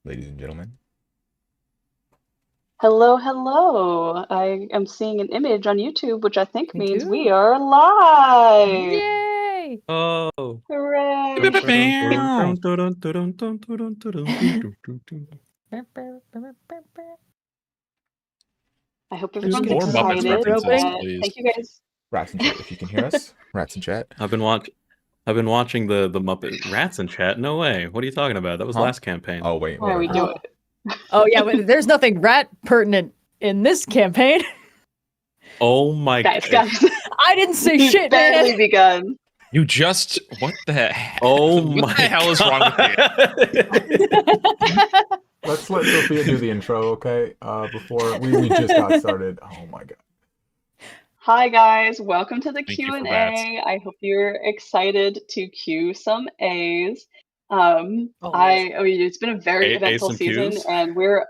ladies and gentlemen. Hello, hello. I am seeing an image on YouTube, which I think Me means we too. are live. Yay! Oh. Hooray. I hope everyone's more Muppets excited. references, please. Thank you guys. Rats in chat, if you can hear us. Rats in chat. I've been watching the Muppet Rats in chat. No way. What are you talking about? That was last campaign. Oh wait, Why are we doing it? Oh yeah, but there's nothing rat pertinent in this campaign. Oh my guys. I didn't say We've shit, barely man. begun. You just what the heck? Oh what my the hell is wrong with you? Let's let Sophia do the intro, okay? Before we just got started. Oh my god. Hi guys, welcome to the Thank you for Q&A. rats. I hope you're excited to cue some A's. It's been a very eventful some season, Qs? and we're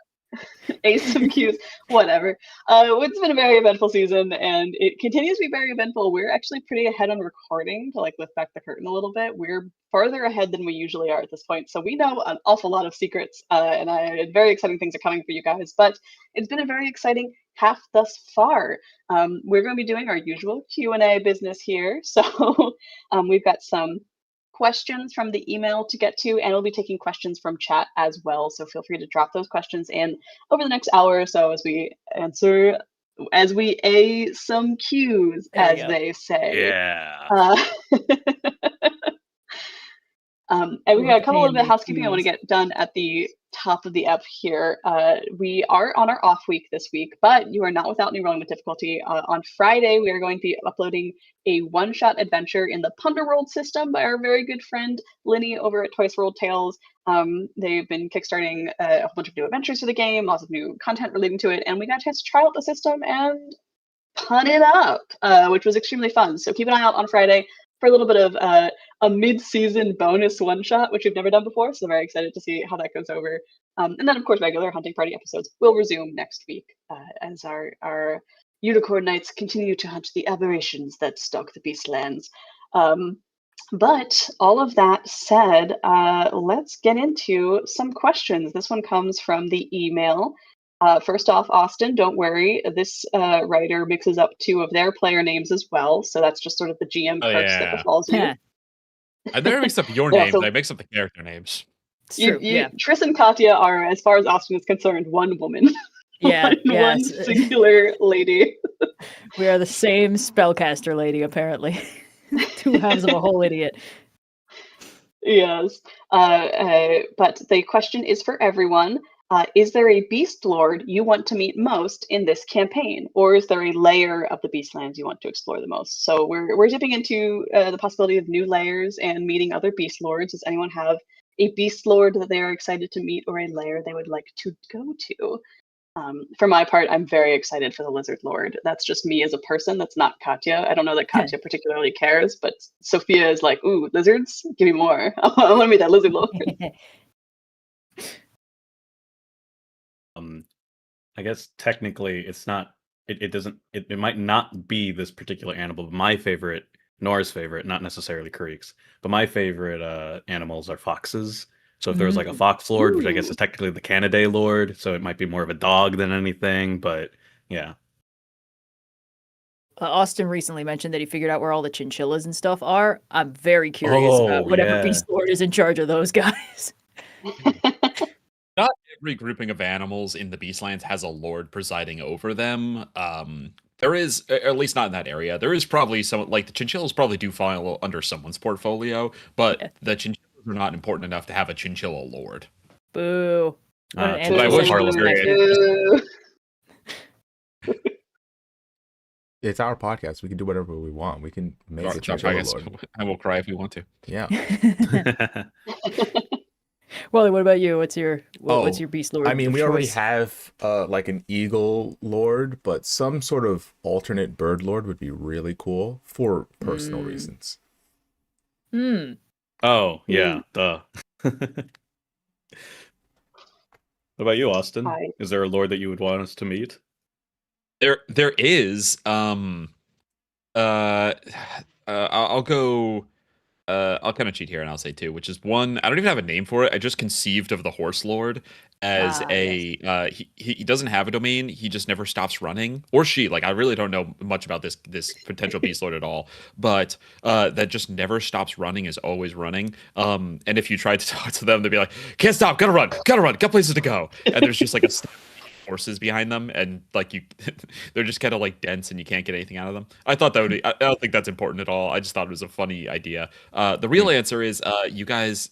some Qs, whatever. It's been a very eventful season, and it continues to be very eventful. We're actually pretty ahead on recording to lift back the curtain a little bit. We're farther ahead than we usually are at this point, so we know an awful lot of secrets, and very exciting things are coming for you guys. But it's been a very exciting half thus far. We're going to be doing our usual Q&A business here, so we've got some questions from the email to get to, and we'll be taking questions from chat as well, so feel free to drop those questions in over the next hour or so as we A some Qs, as they say. Yeah. And we got a couple little bit of housekeeping I want to get done at the top of the ep here. We are on our off week this week, but you are not without any rolling with difficulty. On Friday, we are going to be uploading a one-shot adventure in the Punderworld system by our very good friend Linny over at Twice World Tales. They've been kickstarting a whole bunch of new adventures for the game, lots of new content relating to it, and we got a chance to try out the system and pun it up, which was extremely fun. So keep an eye out on Friday for a little bit of a mid-season bonus one-shot, which we've never done before, so very excited to see how that goes over. And then, of course, regular hunting party episodes will resume next week as our unicorn knights continue to hunt the aberrations that stalk the beastlands. But all of that said, let's get into some questions. This one comes from the email. First off, Austin, don't worry. This writer mixes up two of their player names as well, so that's just sort of the GM curse that befalls you. I never mix up your names. I mix up the character names. It's true. Triss and Katya are, as far as Austin is concerned, one woman. One singular lady. We are the same spellcaster lady, apparently. Two halves of a whole idiot. Yes. But the question is for everyone. Is there a beast lord you want to meet most in this campaign, or is there a layer of the beastlands you want to explore the most? So we're dipping into the possibility of new layers and meeting other beast lords. Does anyone have a beast lord that they are excited to meet, or a layer they would like to go to? For my part, I'm very excited for the lizard lord. That's just me as a person. That's not Katya. I don't know that Katya particularly cares, but Sophia is like, ooh, lizards? Give me more. I want to meet that lizard lord. I guess technically it's not. It might not be this particular animal. But my favorite, Noir's favorite, not necessarily Kireek's, but my favorite animals are foxes. So if there was like a fox lord, which I guess is technically the Canidae lord, so it might be more of a dog than anything. But yeah. Austin recently mentioned that he figured out where all the chinchillas and stuff are. I'm very curious about whatever beast lord is in charge of those guys. Not every grouping of animals in the Beastlands has a lord presiding over them. There is, at least not in that area, there is probably some, like the chinchillas probably do fall under someone's portfolio, but the chinchillas are not important enough to have a chinchilla lord. Boo. It's our podcast. We can do whatever we want. We can make a chinchilla lord. I will cry if we want to. Yeah. Wally, what about you? What's your beast lord? I mean, we already have like an eagle lord, but some sort of alternate bird lord would be really cool for personal reasons. Oh, yeah, duh. What about you, Austin? Is there a lord that you would want us to meet? There is. I'll go I'll kind of cheat here and I'll say two, which is one. I don't even have a name for it. I just conceived of the Horse Lord as he doesn't have a domain. He just never stops running, or she. Like I really don't know much about this potential Beast Lord at all, but that just never stops running, is always running. And if you try to talk to them, they'd be like, "Can't stop, gotta run, got places to go." And there's just like a horses behind them, and like they're just kind of like dense and you can't get anything out of them. I thought that would be, I don't think that's important at all. I just thought it was a funny idea. The real answer is you guys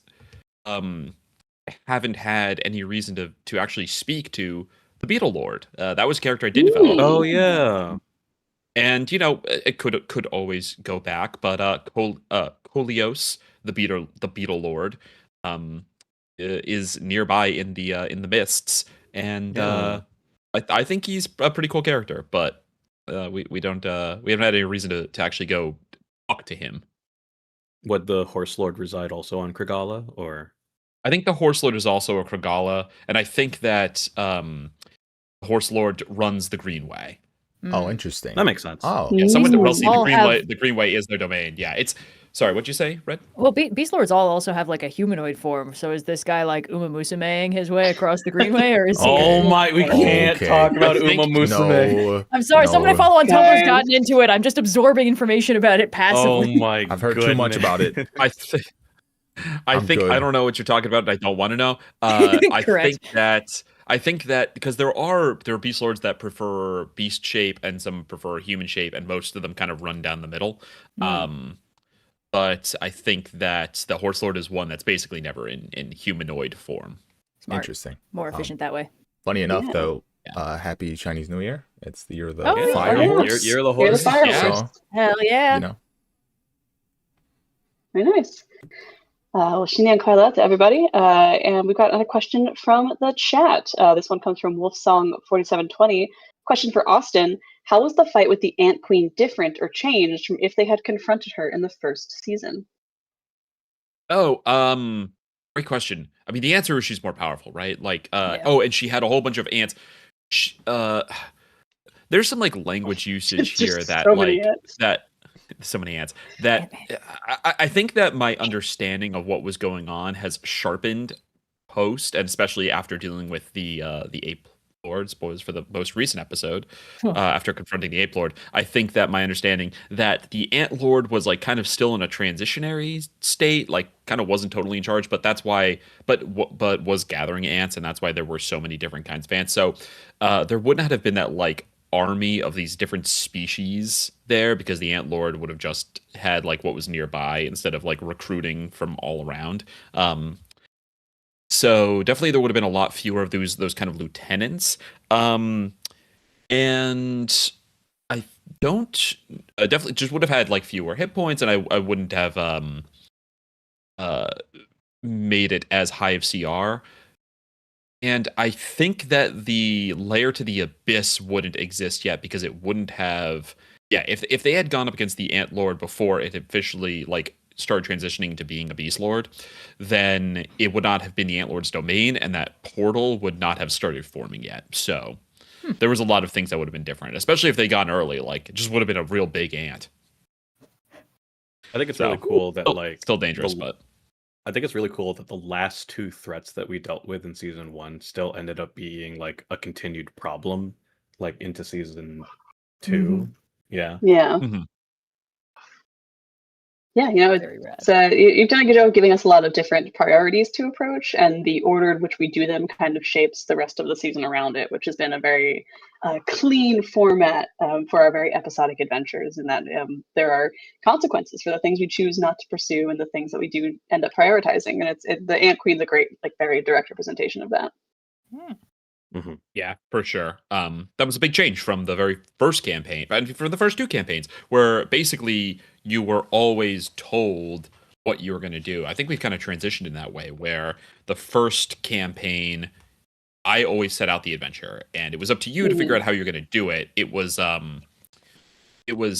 haven't had any reason to actually speak to the Beetle Lord. That was a character I did develop. Oh yeah. And it could always go back, but Kolios, the Beetle Lord, is nearby in the mists, and I think he's a pretty cool character, but we haven't had any reason to actually go talk to him. Would the Horse Lord reside also on Krigala, or? I think the Horse Lord is also a Krigala, and I think that the Horse Lord runs the Greenway. Oh, interesting. That makes sense. Oh, yeah. Someone will see All the Greenway is their domain. Yeah, it's. Sorry, what'd you say, Red? Well, Beast Lords all also have like a humanoid form. So is this guy like Uma Musumeing his way across the Greenway, or is he? Oh my! We can't talk about I think- Uma Musume. no. I'm sorry, No. someone I follow on Tumblr's Guys. gotten into it. I'm just absorbing information about it Oh passively. my! I've heard too much about it. I think I'm good. I don't know what you're talking about, and I don't want to know. I Correct. think that because there are Beast Lords that prefer beast shape and some prefer human shape, and most of them kind of run down the middle. But I think that the Horse Lord is one that's basically never in humanoid form. Smart. Interesting. More efficient that way. Funny enough, Yeah. though, happy Chinese New Year. It's the year of the Oh, yeah. fire Oh, yeah. horse. You're the You're the horse. fire Yeah. horse. Hell yeah. You know, Very nice. Well, Shini and Carla to everybody. And we've got another question from the chat. This one comes from Wolfsong4720. Question for Austin. How was the fight with the Ant Queen different or changed from if they had confronted her in the first season? Oh, great question. I mean, the answer is she's more powerful, right? Like, Yeah. oh, and she had a whole bunch of ants. There's some like language usage Just here that so many like ants. that so many ants that I think that my understanding of what was going on has sharpened post, and especially after dealing with the ape lord spoilers for the most recent episode. After confronting the ape lord, I think that my understanding that the ant lord was like kind of still in a transitionary state, like kind of wasn't totally in charge, but that's why but was gathering ants, and that's why there were so many different kinds of ants. So there would not have been that like army of these different species there, because the ant lord would have just had like what was nearby instead of like recruiting from all around. So definitely there would have been a lot fewer of those kind of lieutenants. And I don't definitely just would have had like fewer hit points, and I wouldn't have made it as high of CR. And I think that the layer to the abyss wouldn't exist yet, because it wouldn't have. Yeah, if they had gone up against the Ant Lord before it officially like started transitioning to being a Beast Lord, then it would not have been the Ant Lord's domain, and that portal would not have started forming yet. So there was a lot of things that would have been different, especially if they gone early. Like it just would have been a real big ant. I think it's really cool that Still dangerous, but I think it's really cool that the last two threats that we dealt with in season 1 still ended up being like a continued problem, like into season 2. Yeah. Yeah. Mhm. Yeah, you know, Very rad. so you've done a good job of giving us a lot of different priorities to approach, and the order in which we do them kind of shapes the rest of the season around it, which has been a very clean format for our very episodic adventures, and that there are consequences for the things we choose not to pursue and the things that we do end up prioritizing. And the Ant Queen's a great, like, very direct representation of that. Yeah, for sure. That was a big change from the very first campaign, and for the first two campaigns, where basically you were always told what you were going to do. I think we've kind of transitioned in that way, where the first campaign, I always set out the adventure, and it was up to you to figure out how you're going to do it. It was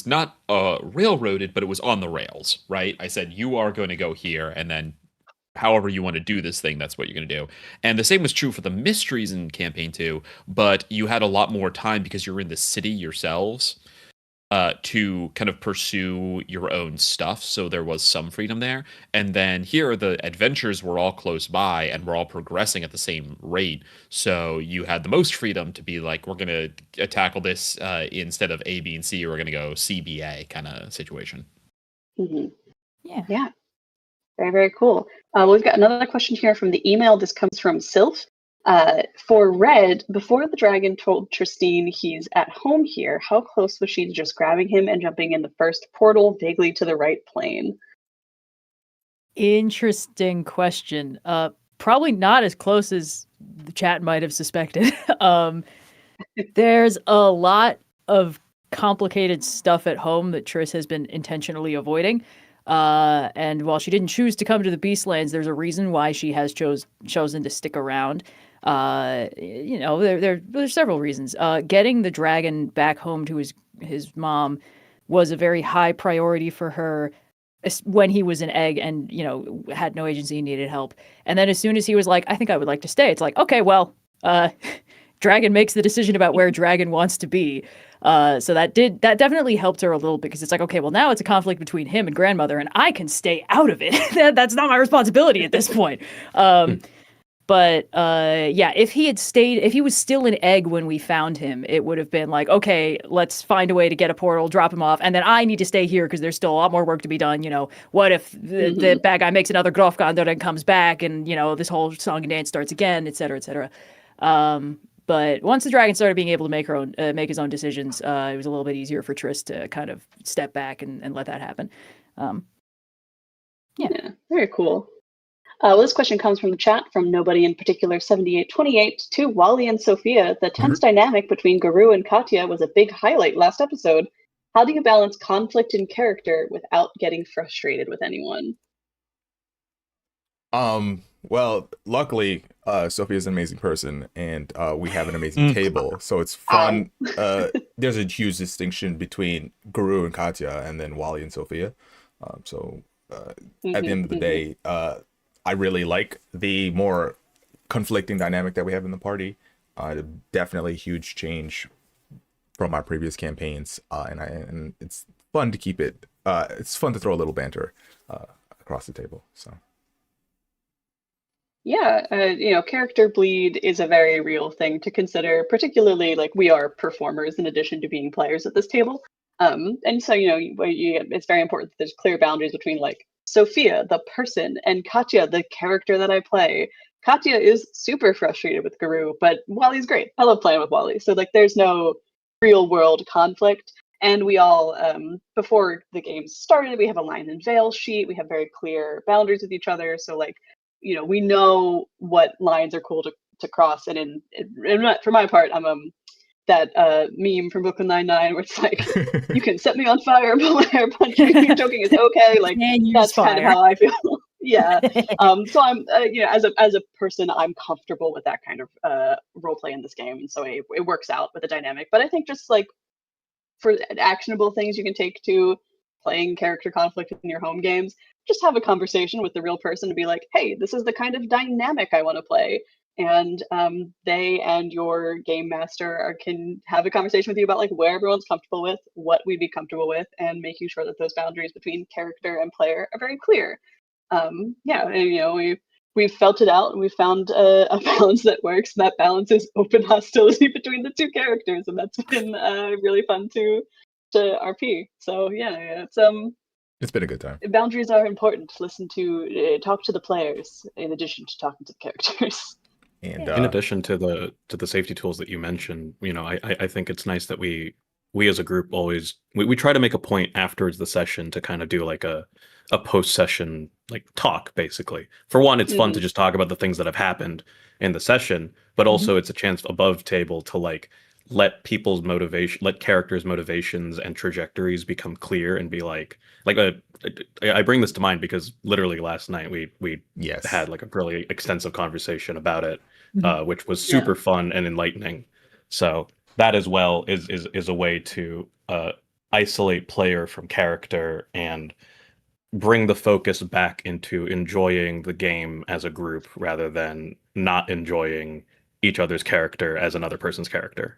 not railroaded, but it was on the rails, right? I said, you are going to go here, and then however you want to do this thing, that's what you're going to do. And the same was true for the mysteries in campaign 2, but you had a lot more time because you were in the city yourselves. to kind of pursue your own stuff. So there was some freedom there. And then here, the adventures were all close by and we're all progressing at the same rate. So you had the most freedom to be like, we're going to tackle this instead of A, B, and C, we're going to go C, B, A kind of situation. Mm-hmm. Yeah. Very, very cool. We've got another question here from the email. This comes from Sylph. For Red, before the dragon told Trystine he's at home here, how close was she to just grabbing him and jumping in the first portal vaguely to the right plane? Interesting question. Probably not as close as the chat might have suspected. There's a lot of complicated stuff at home that Triss has been intentionally avoiding. And while she didn't choose to come to the Beastlands, there's a reason why she has chosen to stick around. There's several reasons. Getting the dragon back home to his mom was a very high priority for her when he was an egg and, had no agency and needed help. And then as soon as he was like, I think I would like to stay, it's like, okay, well, Dragon makes the decision about where Dragon wants to be. So that definitely helped her a little bit because it's like, okay, well, now it's a conflict between him and grandmother and I can stay out of it. That's not my responsibility at this point. But if he was still an egg when we found him, it would have been like, okay, let's find a way to get a portal, drop him off, and then I need to stay here because there's still a lot more work to be done. What if the bad guy makes another Grofgander and comes back and, this whole song and dance starts again, et cetera, et cetera. But once the dragon started being able to make his own decisions, it was a little bit easier for Triss to kind of step back and let that happen. Yeah, very cool. This question comes from the chat from nobody in particular, 7828, to Wally and Sophia. The tense dynamic between Garou and Katya was a big highlight last episode. How do you balance conflict in character without getting frustrated with anyone? Well, luckily, Sophia's an amazing person, and we have an amazing table, so it's fun. There's a huge distinction between Garou and Katya, and then Wally and Sophia. At the end of the day, I really like the more conflicting dynamic that we have in the party. Definitely a huge change from our previous campaigns, and it's fun to keep it. It's fun to throw a little banter across the table. So. Yeah, character bleed is a very real thing to consider, particularly like we are performers in addition to being players at this table. And so, it's very important that there's clear boundaries between like Sophia, the person, and Katya, the character that I play. Katya is super frustrated with Garou, but Wally's great. I love playing with Wally. So like there's no real world conflict. And we all, before the game started, we have a line and veil sheet. We have very clear boundaries with each other. So like, we know what lines are cool to cross. And for my part, I'm that meme from Brooklyn Nine-Nine where it's like, you can set me on fire, but when I punch you, joking is okay. Like that's kind of how I feel. Yeah. So I'm, as a person, I'm comfortable with that kind of role play in this game, and so it works out with the dynamic. But I think just like for actionable things you can take to playing character conflict in your home games, just have a conversation with the real person to be like, hey, this is the kind of dynamic I want to play. And they and your game master can have a conversation with you about like where everyone's comfortable with, what we'd be comfortable with, and making sure that those boundaries between character and player are very clear. And, we've felt it out and we found a balance that works. And that balance is open hostility between the two characters, and that's been really fun to RP. So yeah, it's been a good time. Boundaries are important. Talk to the players in addition to talking to the characters. And in addition to the safety tools that you mentioned, I think it's nice that we as a group always we try to make a point afterwards the session to kind of do like a post session like talk. Basically, for one, it's fun to just talk about the things that have happened in the session, but also it's a chance above table to like let characters' motivations and trajectories become clear and be like I bring this to mind because literally last night we had like a really extensive conversation about it, which was super fun and enlightening. So that as well is a way to isolate player from character and bring the focus back into enjoying the game as a group rather than not enjoying each other's character as another person's character,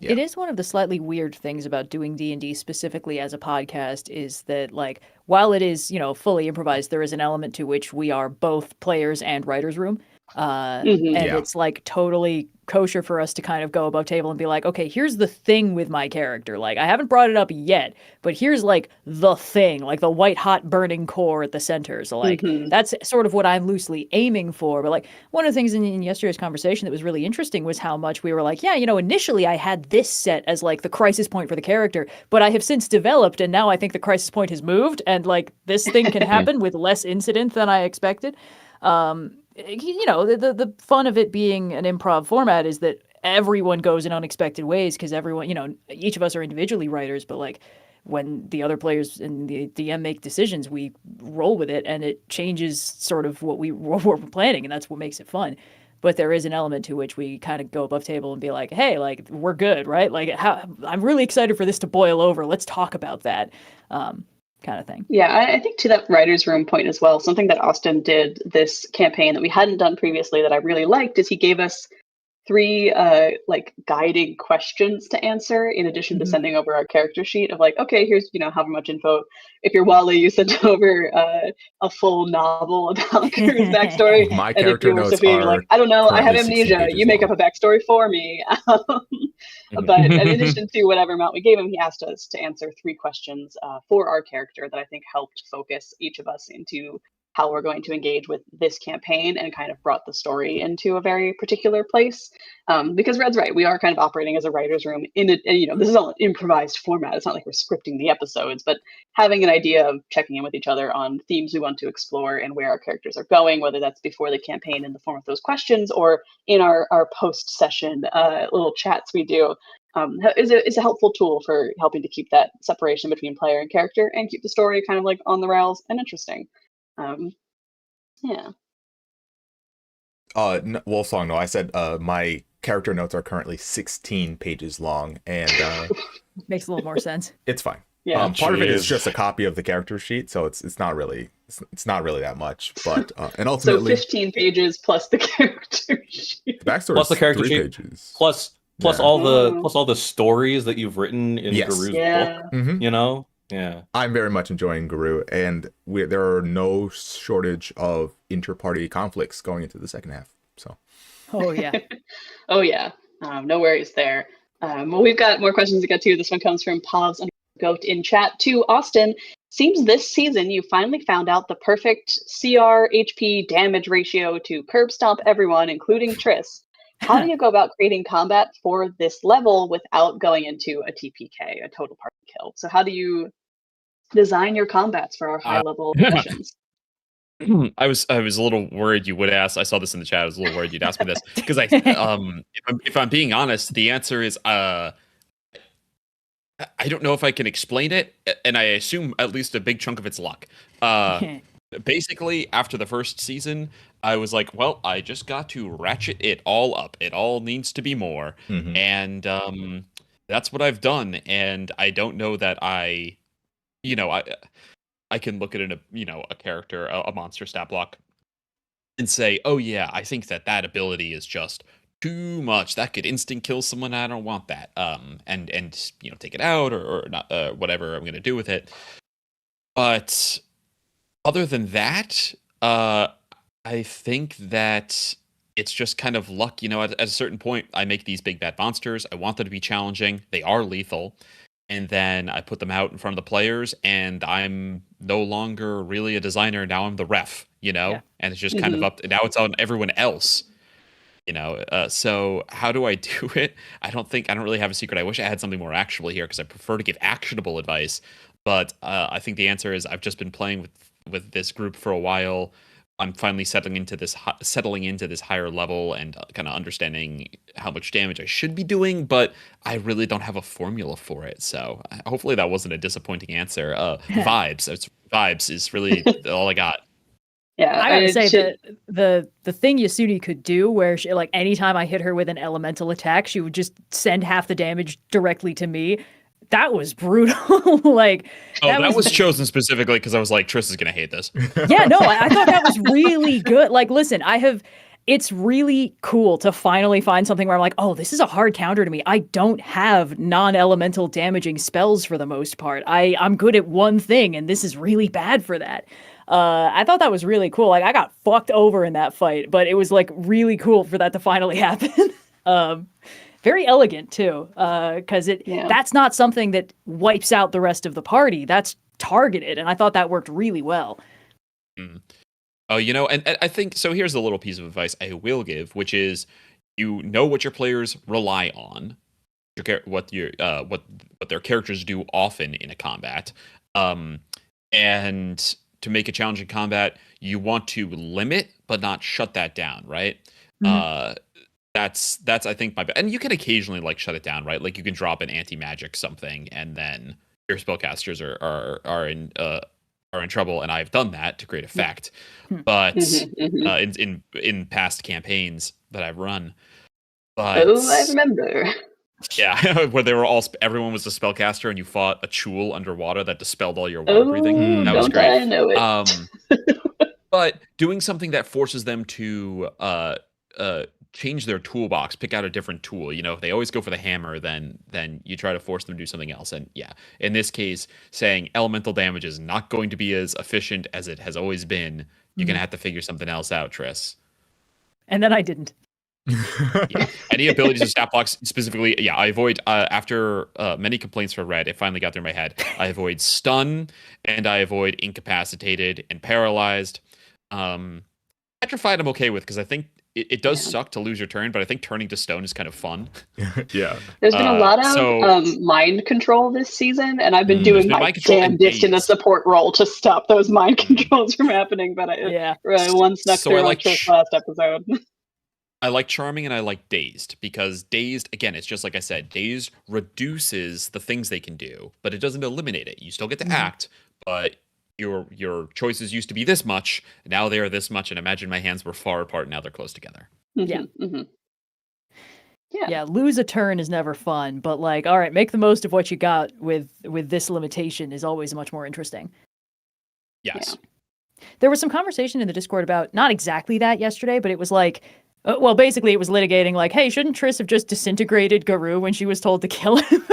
Yeah. It is one of the slightly weird things about doing D&D specifically as a podcast is that, like, while it is, fully improvised, there is an element to which we are both players and writer's room. And Yeah. it's like totally kosher for us to kind of go above table and be like, okay, here's the thing with my character. Like, I haven't brought it up yet, but here's like the thing, like the white hot burning core at the center. So like, that's sort of what I'm loosely aiming for. But like, one of the things in yesterday's conversation that was really interesting was how much we were like, yeah, initially I had this set as like the crisis point for the character, but I have since developed, and now I think the crisis point has moved, and like this thing can happen with less incident than I expected. The fun of it being an improv format is that everyone goes in unexpected ways because everyone, each of us are individually writers, but like when the other players and the DM make decisions, we roll with it and it changes sort of what we're planning, and that's what makes it fun. But there is an element to which we kind of go above table and be like, hey, like, we're good, right? Like, I'm really excited for this to boil over. Let's talk about that. Kind of thing. Yeah, I think to that writer's room point as well, something that Austin did this campaign that we hadn't done previously that I really liked is he gave us 3 guiding questions to answer in addition to sending over our character sheet of like, okay, here's however much info. If you're Wally, you send over a full novel about Garou's backstory. My and if character you're notes Sophia, you're like, I don't know, I have currently 16 amnesia. pages You make long. up a backstory for me. But in addition to whatever amount we gave him, he asked us to answer 3 questions for our character that I think helped focus each of us into how we're going to engage with this campaign and kind of brought the story into a very particular place. Because Red's right, we are kind of operating as a writer's room this is all an improvised format. It's not like we're scripting the episodes, but having an idea of checking in with each other on themes we want to explore and where our characters are going, whether that's before the campaign in the form of those questions or in our post-session little chats we do, is a helpful tool for helping to keep that separation between player and character and keep the story kind of like on the rails and interesting. Yeah. Wolfsong, no, I said my character notes are currently 16 pages long, and makes a little more sense. It's fine. Yeah. Part of it is just a copy of the character sheet, so it's not really that much, but and ultimately so 15 pages plus the character sheet. The backstory plus the character 3 sheet pages. plus all the stories that you've written in Garou's book. Mm-hmm. Yeah, I'm very much enjoying Garou, and there are no shortage of interparty conflicts going into the second half. So, oh yeah, oh yeah, no worries there. Well, we've got more questions to get to. This one comes from Pavs and Goat in chat. To Austin, seems this season you finally found out the perfect CR HP damage ratio to curb stomp everyone, including Triss. How do you go about creating combat for this level without going into a TPK, a total party kill? So how do you design your combats for our high level sessions? I was a little worried you would ask. I saw this in the chat. I was a little worried you'd ask me this because if I'm being honest, the answer is I don't know if I can explain it, and I assume at least a big chunk of it's luck. Basically, after the first season, I was like, well, I just got to ratchet it all up. It all needs to be more. Mm-hmm. And that's what I've done. And I don't know that I can look at a character, a monster stat block, and say, oh yeah, I think that ability is just too much. That could instant kill someone. I don't want that. And take it out or not, whatever I'm going to do with it. But other than that, I think that it's just kind of luck. At a certain point, I make these big bad monsters. I want them to be challenging. They are lethal. And then I put them out in front of the players, and I'm no longer really a designer. Now I'm the ref, and it's just kind of up. Now it's on everyone else, So how do I do it? I don't really have a secret. I wish I had something more actionable here because I prefer to give actionable advice. But I think the answer is I've just been playing with this group for a while. I'm finally settling into this higher level and kind of understanding how much damage I should be doing, but I really don't have a formula for it. So hopefully that wasn't a disappointing answer. Vibes is really all I got. Yeah, I gotta say that the thing Yasuni could do, where she, like anytime I hit her with an elemental attack, she would just send half the damage directly to me. That was brutal. That was chosen specifically because I was like, Triss is gonna hate this. Yeah, no, I thought that was really good. Like, listen, I have it's really cool to finally find something where I'm like, oh, this is a hard counter to me. I don't have non-elemental damaging spells for the most part. I'm good at one thing, and this is really bad for that. I thought that was really cool. Like, I got fucked over in that fight, but it was like really cool for that to finally happen. Very elegant too, because that's not something that wipes out the rest of the party. That's targeted, and I thought that worked really well. Mm. Oh, and I think so. Here's a little piece of advice I will give, which is, what your players rely on, what their characters do often in a combat, and to make a challenging combat, you want to limit but not shut that down, right? Mm-hmm. That's I think and you can occasionally like shut it down, right? Like you can drop an anti-magic something, and then your spellcasters are in trouble, and I've done that to great effect. But in past campaigns that I've run, but I remember. Yeah, where everyone was a spellcaster, and you fought a chul underwater that dispelled all your water breathing. That was great. I know it. But doing something that forces them to change their toolbox, pick out a different tool. If they always go for the hammer, then you try to force them to do something else. And yeah, in this case, saying elemental damage is not going to be as efficient as it has always been. You're going to have to figure something else out, Tris. And then I didn't. Yeah. Any abilities to stat blocks specifically, I avoid, after many complaints for Red, it finally got through my head. I avoid stun, and I avoid incapacitated and paralyzed. Petrified I'm okay with, because I think it does suck to lose your turn, but I think turning to stone is kind of fun. Yeah. There's been a lot of mind control this season, and I've been doing my damnedest in a support role to stop those mind controls from happening, but one snuck through like this last episode. I like Charming and I like Dazed, because Dazed, again, it's just like I said, Dazed reduces the things they can do, but it doesn't eliminate it. You still get to act, but your choices used to be this much, now they are this much, and imagine my hands were far apart, now they're close together. Yeah. Yeah, lose a turn is never fun, but like, all right, make the most of what you got with this limitation is always much more interesting. Yes. Yeah. There was some conversation in the Discord about not exactly that yesterday, but it was like, basically it was litigating like, hey, shouldn't Triss have just disintegrated Garou when she was told to kill him?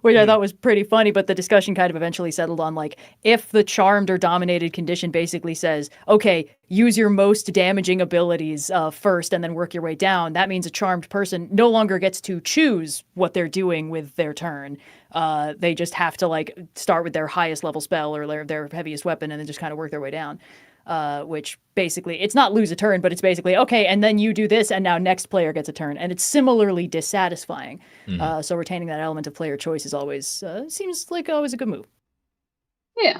Which I thought was pretty funny, but the discussion kind of eventually settled on like, if the charmed or dominated condition basically says, okay, use your most damaging abilities first and then work your way down, that means a charmed person no longer gets to choose what they're doing with their turn. They just have to like start with their highest level spell or their heaviest weapon and then just kind of work their way down. Which basically, it's not lose a turn, but it's basically, okay, and then you do this, and now next player gets a turn. And it's similarly dissatisfying. So retaining that element of player choice is always, seems like always a good move. Yeah.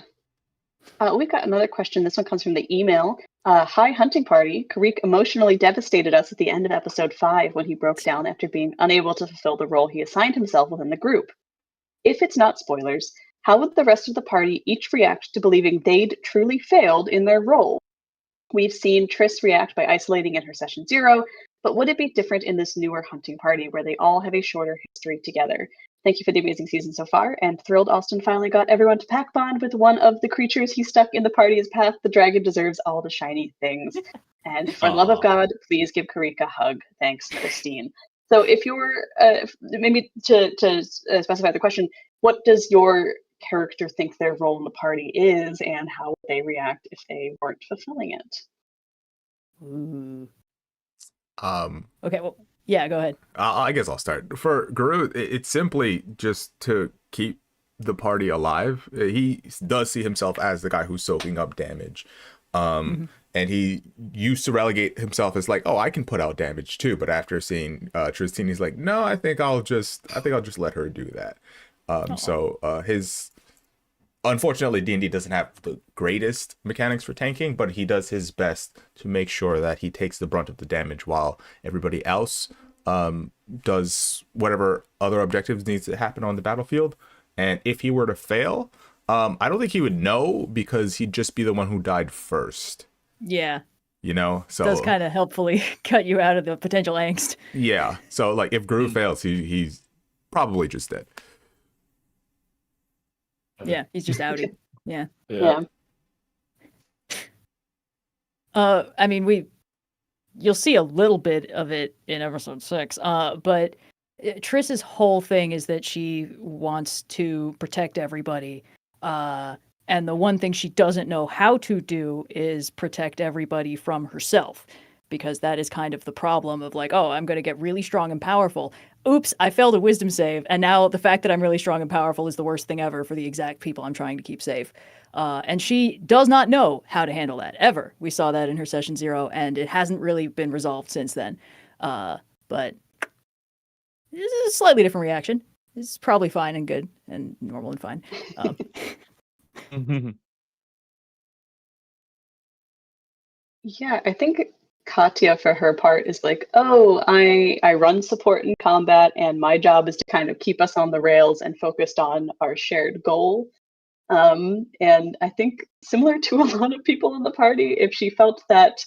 We've got another question. This one comes from the email. Hi, Hunting Party. Kireek emotionally devastated us at the end of episode 5 when he broke down after being unable to fulfill the role he assigned himself within the group. If it's not spoilers, how would the rest of the party each react to believing they'd truly failed in their role? We've seen Triss react by isolating in her session 0, but would it be different in this newer Hunting Party where they all have a shorter history together? Thank you for the amazing season so far, and thrilled Austin finally got everyone to pack bond with one of the creatures he stuck in the party's path. The dragon deserves all the shiny things. And for the love of God, please give Kireek a hug. Thanks, Trystine. So if you're, maybe to specify the question, what does your character think their role in the party is, and how would they react if they weren't fulfilling it? Ooh. Okay, well, yeah, go ahead. I guess I'll start. For Garou, it's simply just to keep the party alive. He does see himself as the guy who's soaking up damage. And he used to relegate himself as like, oh, I can put out damage too. But after seeing Trystine, he's like, no, I think I'll just let her do that. So his, unfortunately, D&D doesn't have the greatest mechanics for tanking, but he does his best to make sure that he takes the brunt of the damage while everybody else does whatever other objectives needs to happen on the battlefield. And if he were to fail, I don't think he would know, because he'd just be the one who died first. Yeah. You know, so it does kind of helpfully cut you out of the potential angst. Yeah. So like if Garou fails, he's probably just dead. Yeah, he's just outed. Yeah. Yeah. I mean, you'll see a little bit of it in episode 6. But Triss's whole thing is that she wants to protect everybody. And the one thing she doesn't know how to do is protect everybody from herself. Because that is kind of the problem of like, oh, I'm going to get really strong and powerful. Oops, I failed a wisdom save. And now the fact that I'm really strong and powerful is the worst thing ever for the exact people I'm trying to keep safe. And she does not know how to handle that, ever. We saw that in her session 0, and it hasn't really been resolved since then. But this is a slightly different reaction. It's probably fine and good and normal and fine. Yeah, I think Katya, for her part, is like, oh, I run support in combat, and my job is to kind of keep us on the rails and focused on our shared goal. And I think similar to a lot of people in the party, if she felt that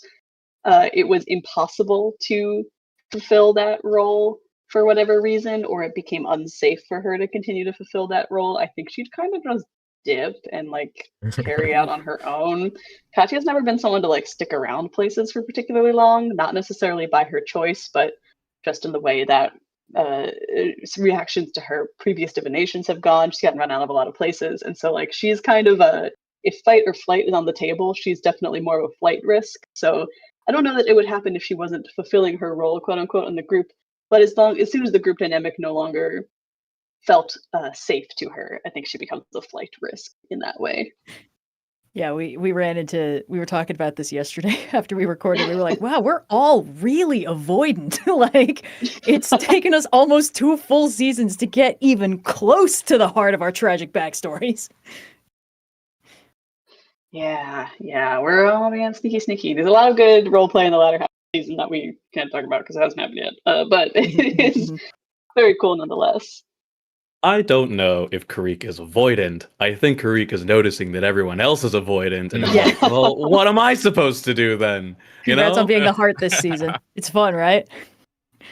it was impossible to fulfill that role for whatever reason, or it became unsafe for her to continue to fulfill that role, I think she'd kind of just dip and like carry out on her own. Katya's never been someone to like stick around places for particularly long, not necessarily by her choice, but just in the way that reactions to her previous divinations have gone. She's gotten run out of a lot of places, and so like she's kind of if fight or flight is on the table, she's definitely more of a flight risk. So I don't know that it would happen if she wasn't fulfilling her role, quote unquote, in the group. But as soon as the group dynamic no longer felt safe to her, I think she becomes a flight risk in that way. Yeah, we were talking about this yesterday after we recorded. We were like, wow, we're all really avoidant. Like, it's taken us almost 2 full seasons to get even close to the heart of our tragic backstories. Yeah, we're all being sneaky. There's a lot of good role play in the latter half of the season that we can't talk about because it hasn't happened yet. But it is very cool nonetheless. I don't know if Kireek is avoidant. I think Kireek is noticing that everyone else is avoidant, and like, well, what am I supposed to do then? Congrats on being the heart this season. It's fun, right?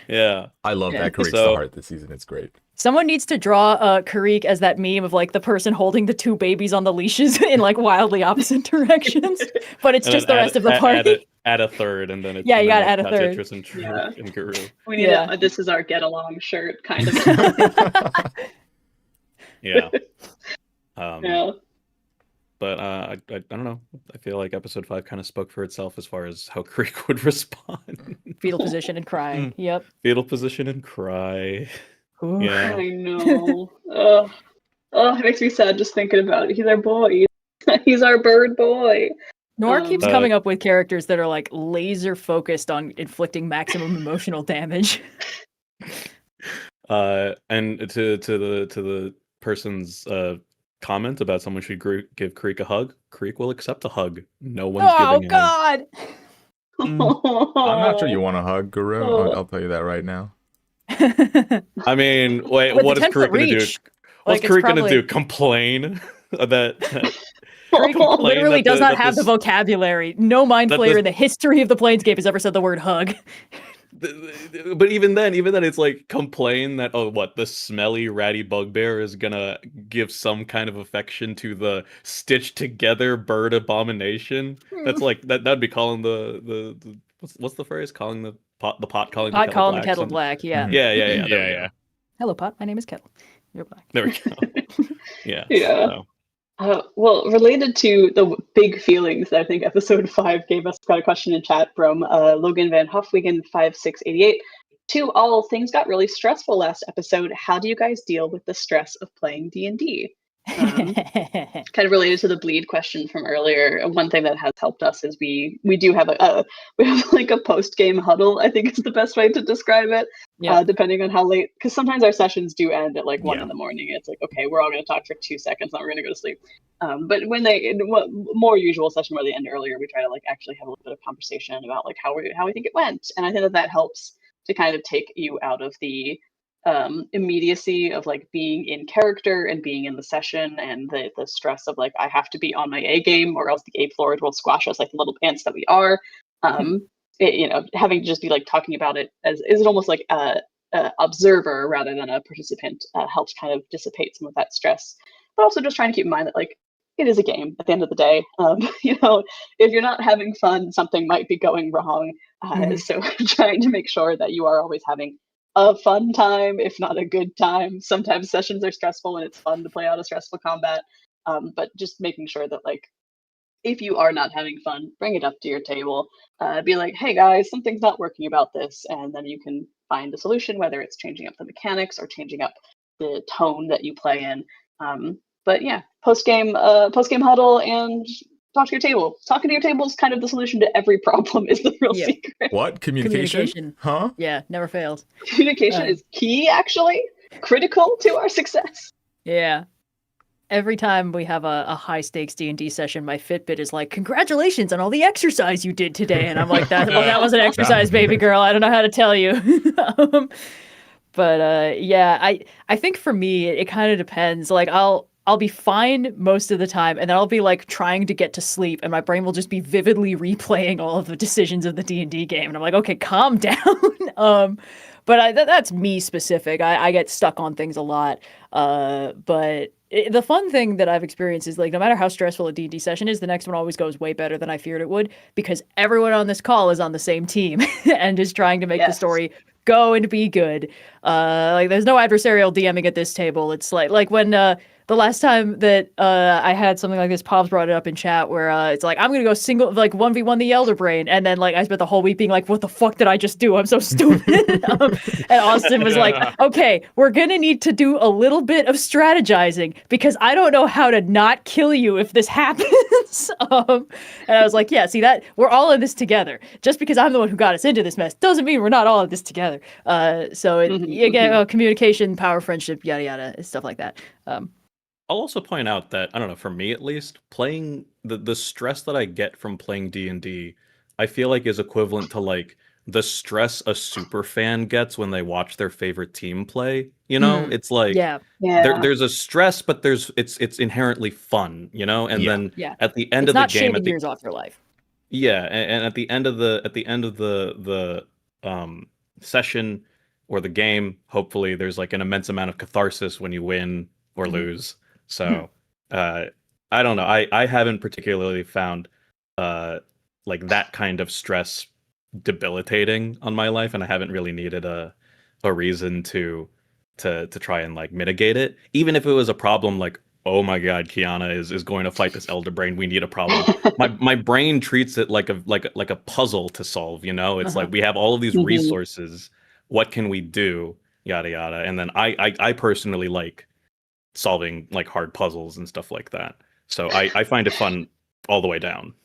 Yeah. I love that Kireek's the heart this season. It's great. Someone needs to draw Kireek as that meme of like the person holding the 2 babies on the leashes in like wildly opposite directions, but it's just the rest of the party. Add a third, and then it's you gotta add a third. And Garou. We need a "This is our get along" shirt kind of. Yeah. Yeah. But I don't know. I feel like episode 5 kind of spoke for itself as far as how Kireek would respond. Fetal position and cry. Yep. Fetal position and cry. Ooh. Yeah. I know. It makes me sad just thinking about it. He's our boy. He's our bird boy. Noir keeps coming up with characters that are like laser focused on inflicting maximum emotional damage. And to the person's comment about someone should give Kireek a hug, Kireek will accept a hug. No one's giving him. God! I'm not sure you want a hug, Garou. I'll tell you that right now. I mean, wait, what is Kireek going to do? What's Kireek going to do? Complain that Kireek literally does not have the vocabulary. No mind flayer in the history of the Planescape has ever said the word hug. But even then, it's like complain that the smelly ratty bugbear is gonna give some kind of affection to the stitched together bird abomination. That's like that'd be calling the what's the phrase? Calling the pot calling the kettle black. Yeah. Yeah. Hello, pot. My name is Kettle. You're black. There we go. Yeah. Yeah. Well, related to the big feelings that I think episode 5 gave us, got a question in chat from Logan Van Hofwegen 5688. To all, things got really stressful last episode. How do you guys deal with the stress of playing D&D? Kind of related to the bleed question from earlier. One thing that has helped us is we do have like a post game huddle. I think is the best way to describe it. Yeah. Depending on how late, because sometimes our sessions do end at like 1 in the morning. It's like, okay, we're all going to talk for 2 seconds, then we're going to go to sleep. But when more usual session where they end earlier, we try to like actually have a little bit of conversation about like how we think it went, and I think that helps to kind of take you out of the immediacy of like being in character and being in the session, and the stress of like I have to be on my A game or else the A floors will squash us like the little pants that we are. Having to just be like talking about it as is it almost like a observer rather than a participant helps kind of dissipate some of that stress. But also just trying to keep in mind that like it is a game at the end of the day. If you're not having fun, something might be going wrong. So trying to make sure that you are always having a fun time, if not a good time. Sometimes sessions are stressful and it's fun to play out a stressful combat. But just making sure that, like, if you are not having fun, bring it up to your table. Be like, hey guys, something's not working about this. And then you can find a solution, whether it's changing up the mechanics or changing up the tone that you play in. But yeah, post-game huddle and talk to your table. Talking to your table is kind of the solution to every problem, is the real secret. What? Communication? Huh? Yeah, never fails. Communication is key, actually. Critical to our success. Yeah. Every time we have a high stakes D&D session, my Fitbit is like, congratulations on all the exercise you did today. And I'm like, that was an exercise, baby girl. I don't know how to tell you. But yeah, I think for me, it kind of depends. Like I'll be fine most of the time, and then I'll be like trying to get to sleep, and my brain will just be vividly replaying all of the decisions of the D&D game. And I'm like, okay, calm down. But that's me specific. I get stuck on things a lot. But the fun thing that I've experienced is, like, no matter how stressful a D&D session is, the next one always goes way better than I feared it would, because everyone on this call is on the same team and is trying to make the story go and be good. Like, there's no adversarial DMing at this table. It's like when the last time that I had something like this, Pobs brought it up in chat, where it's like, I'm gonna go single, like 1v1 the Elder Brain, and then like I spent the whole week being like, what the fuck did I just do? I'm so stupid. And Austin was like, okay, we're gonna need to do a little bit of strategizing, because I don't know how to not kill you if this happens. And I was like, yeah, see, that we're all in this together. Just because I'm the one who got us into this mess doesn't mean we're not all in this together. So again, communication, power, friendship, yada yada, stuff like that. I'll also point out that, I don't know, for me at least, playing the stress that I get from playing D&D, I feel like is equivalent to like the stress a super fan gets when they watch their favorite team play. You know, it's like there's a stress, but it's inherently fun. You know, and then at the end of the game, it's not shaving years off your life. Yeah, and at the end of the session or the game, hopefully there's like an immense amount of catharsis when you win or lose. So I don't know. I haven't particularly found like that kind of stress debilitating on my life, and I haven't really needed a reason to try and like mitigate it. Even if it was a problem like, oh my god, Kiana is going to fight this Elder Brain, we need a problem. my brain treats it like a puzzle to solve, you know? It's like we have all of these resources. What can we do? Yada yada. And then I personally like solving like hard puzzles and stuff like that. So I find it fun all the way down.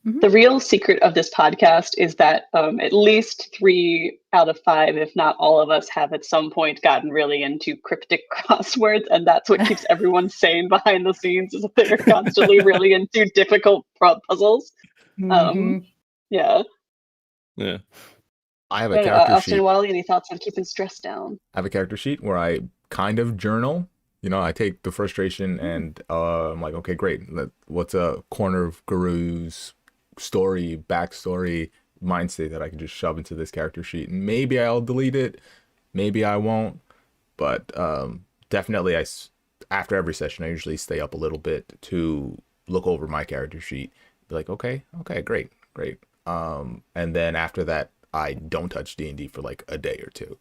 The real secret of this podcast is that at least 3 out of 5, if not all of us, have at some point gotten really into cryptic crosswords, and that's what keeps everyone sane behind the scenes, is that they're constantly really into difficult puzzles. Yeah. I have a character Austin sheet. Wally, any thoughts on keeping stress down? I have a character sheet where I kind of journal. You know, I take the frustration and I'm like, okay, great. What's a corner of Garou's story, backstory, mind state that I can just shove into this character sheet? Maybe I'll delete it, maybe I won't. But definitely, after every session, I usually stay up a little bit to look over my character sheet. Be like, okay, great. And then after that, I don't touch D&D for like a day or two.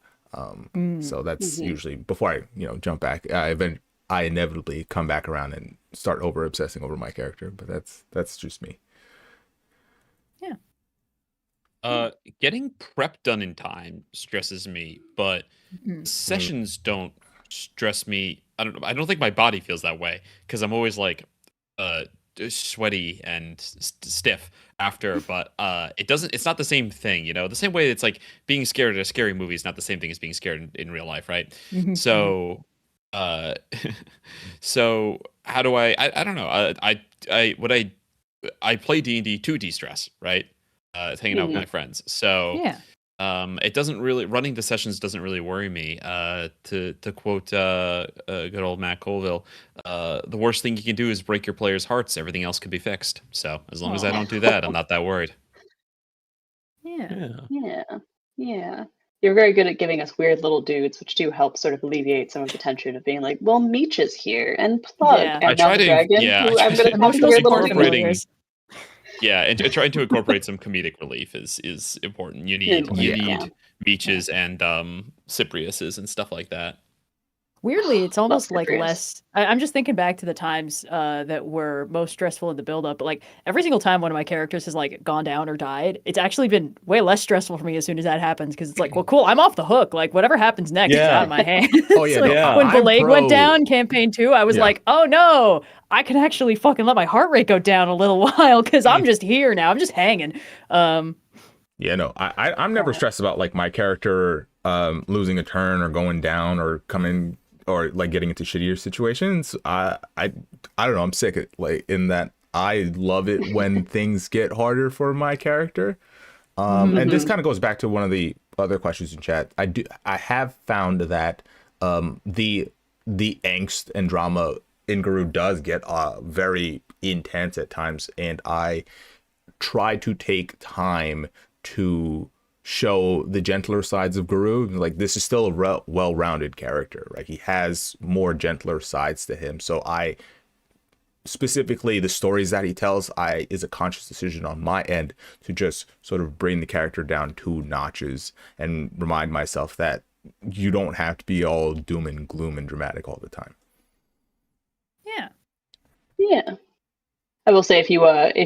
So that's usually before I, jump back. I inevitably come back around and start over obsessing over my character, but that's just me. Getting prep done in time stresses me, but sessions don't stress me. I don't know. I don't think my body feels that way, because I'm always like sweaty and stiff after, but it's not the same thing, the same way it's like being scared at a scary movie is not the same thing as being scared in real life, right? So so how do I don't know, I play D&D to de-stress, right? It's hanging out with my friends, so it doesn't really, running the sessions doesn't really worry me. To quote good old Matt Colville, the worst thing you can do is break your players' hearts. Everything else could be fixed. So as long as I don't do that, I'm not that worried. Yeah. You're very good at giving us weird little dudes, which do help sort of alleviate some of the tension of being like, well, Meech is here, and Plug, Yeah. and now the dragon, who I'm going to have Emotional weird little support thing with. familiars. Yeah, and trying to incorporate some comedic relief is important. You need Meeches and Cypriuses and stuff like that. Weirdly, it's almost like Cyprius. less. I'm just thinking back to the times that were most stressful in the build-up. But like every single time one of my characters has like gone down or died, it's actually been way less stressful for me as soon as that happens because it's like, well, cool, I'm off the hook. Like whatever happens next is out of my hands. Oh yeah, Like, no, when I'm Belag went pro- down, campaign 2, I was like, oh no, I can actually fucking let my heart rate go down a little while because I'm just here now. I'm just hanging. Yeah, no, I'm never stressed about like my character losing a turn or going down or coming or like getting into shittier situations. I don't know. I'm sick of like in that I love it when things get harder for my character. And this kind of goes back to one of the other questions in chat. I have found that the angst and drama in Garou does get very intense at times, and I try to take time to show the gentler sides of Garou. Like this is still a well-rounded character, right? He has more gentler sides to him. So I specifically the stories that he tells is a conscious decision on my end to just sort of bring the character down 2 notches and remind myself that you don't have to be all doom and gloom and dramatic all the time. Yeah. I will say if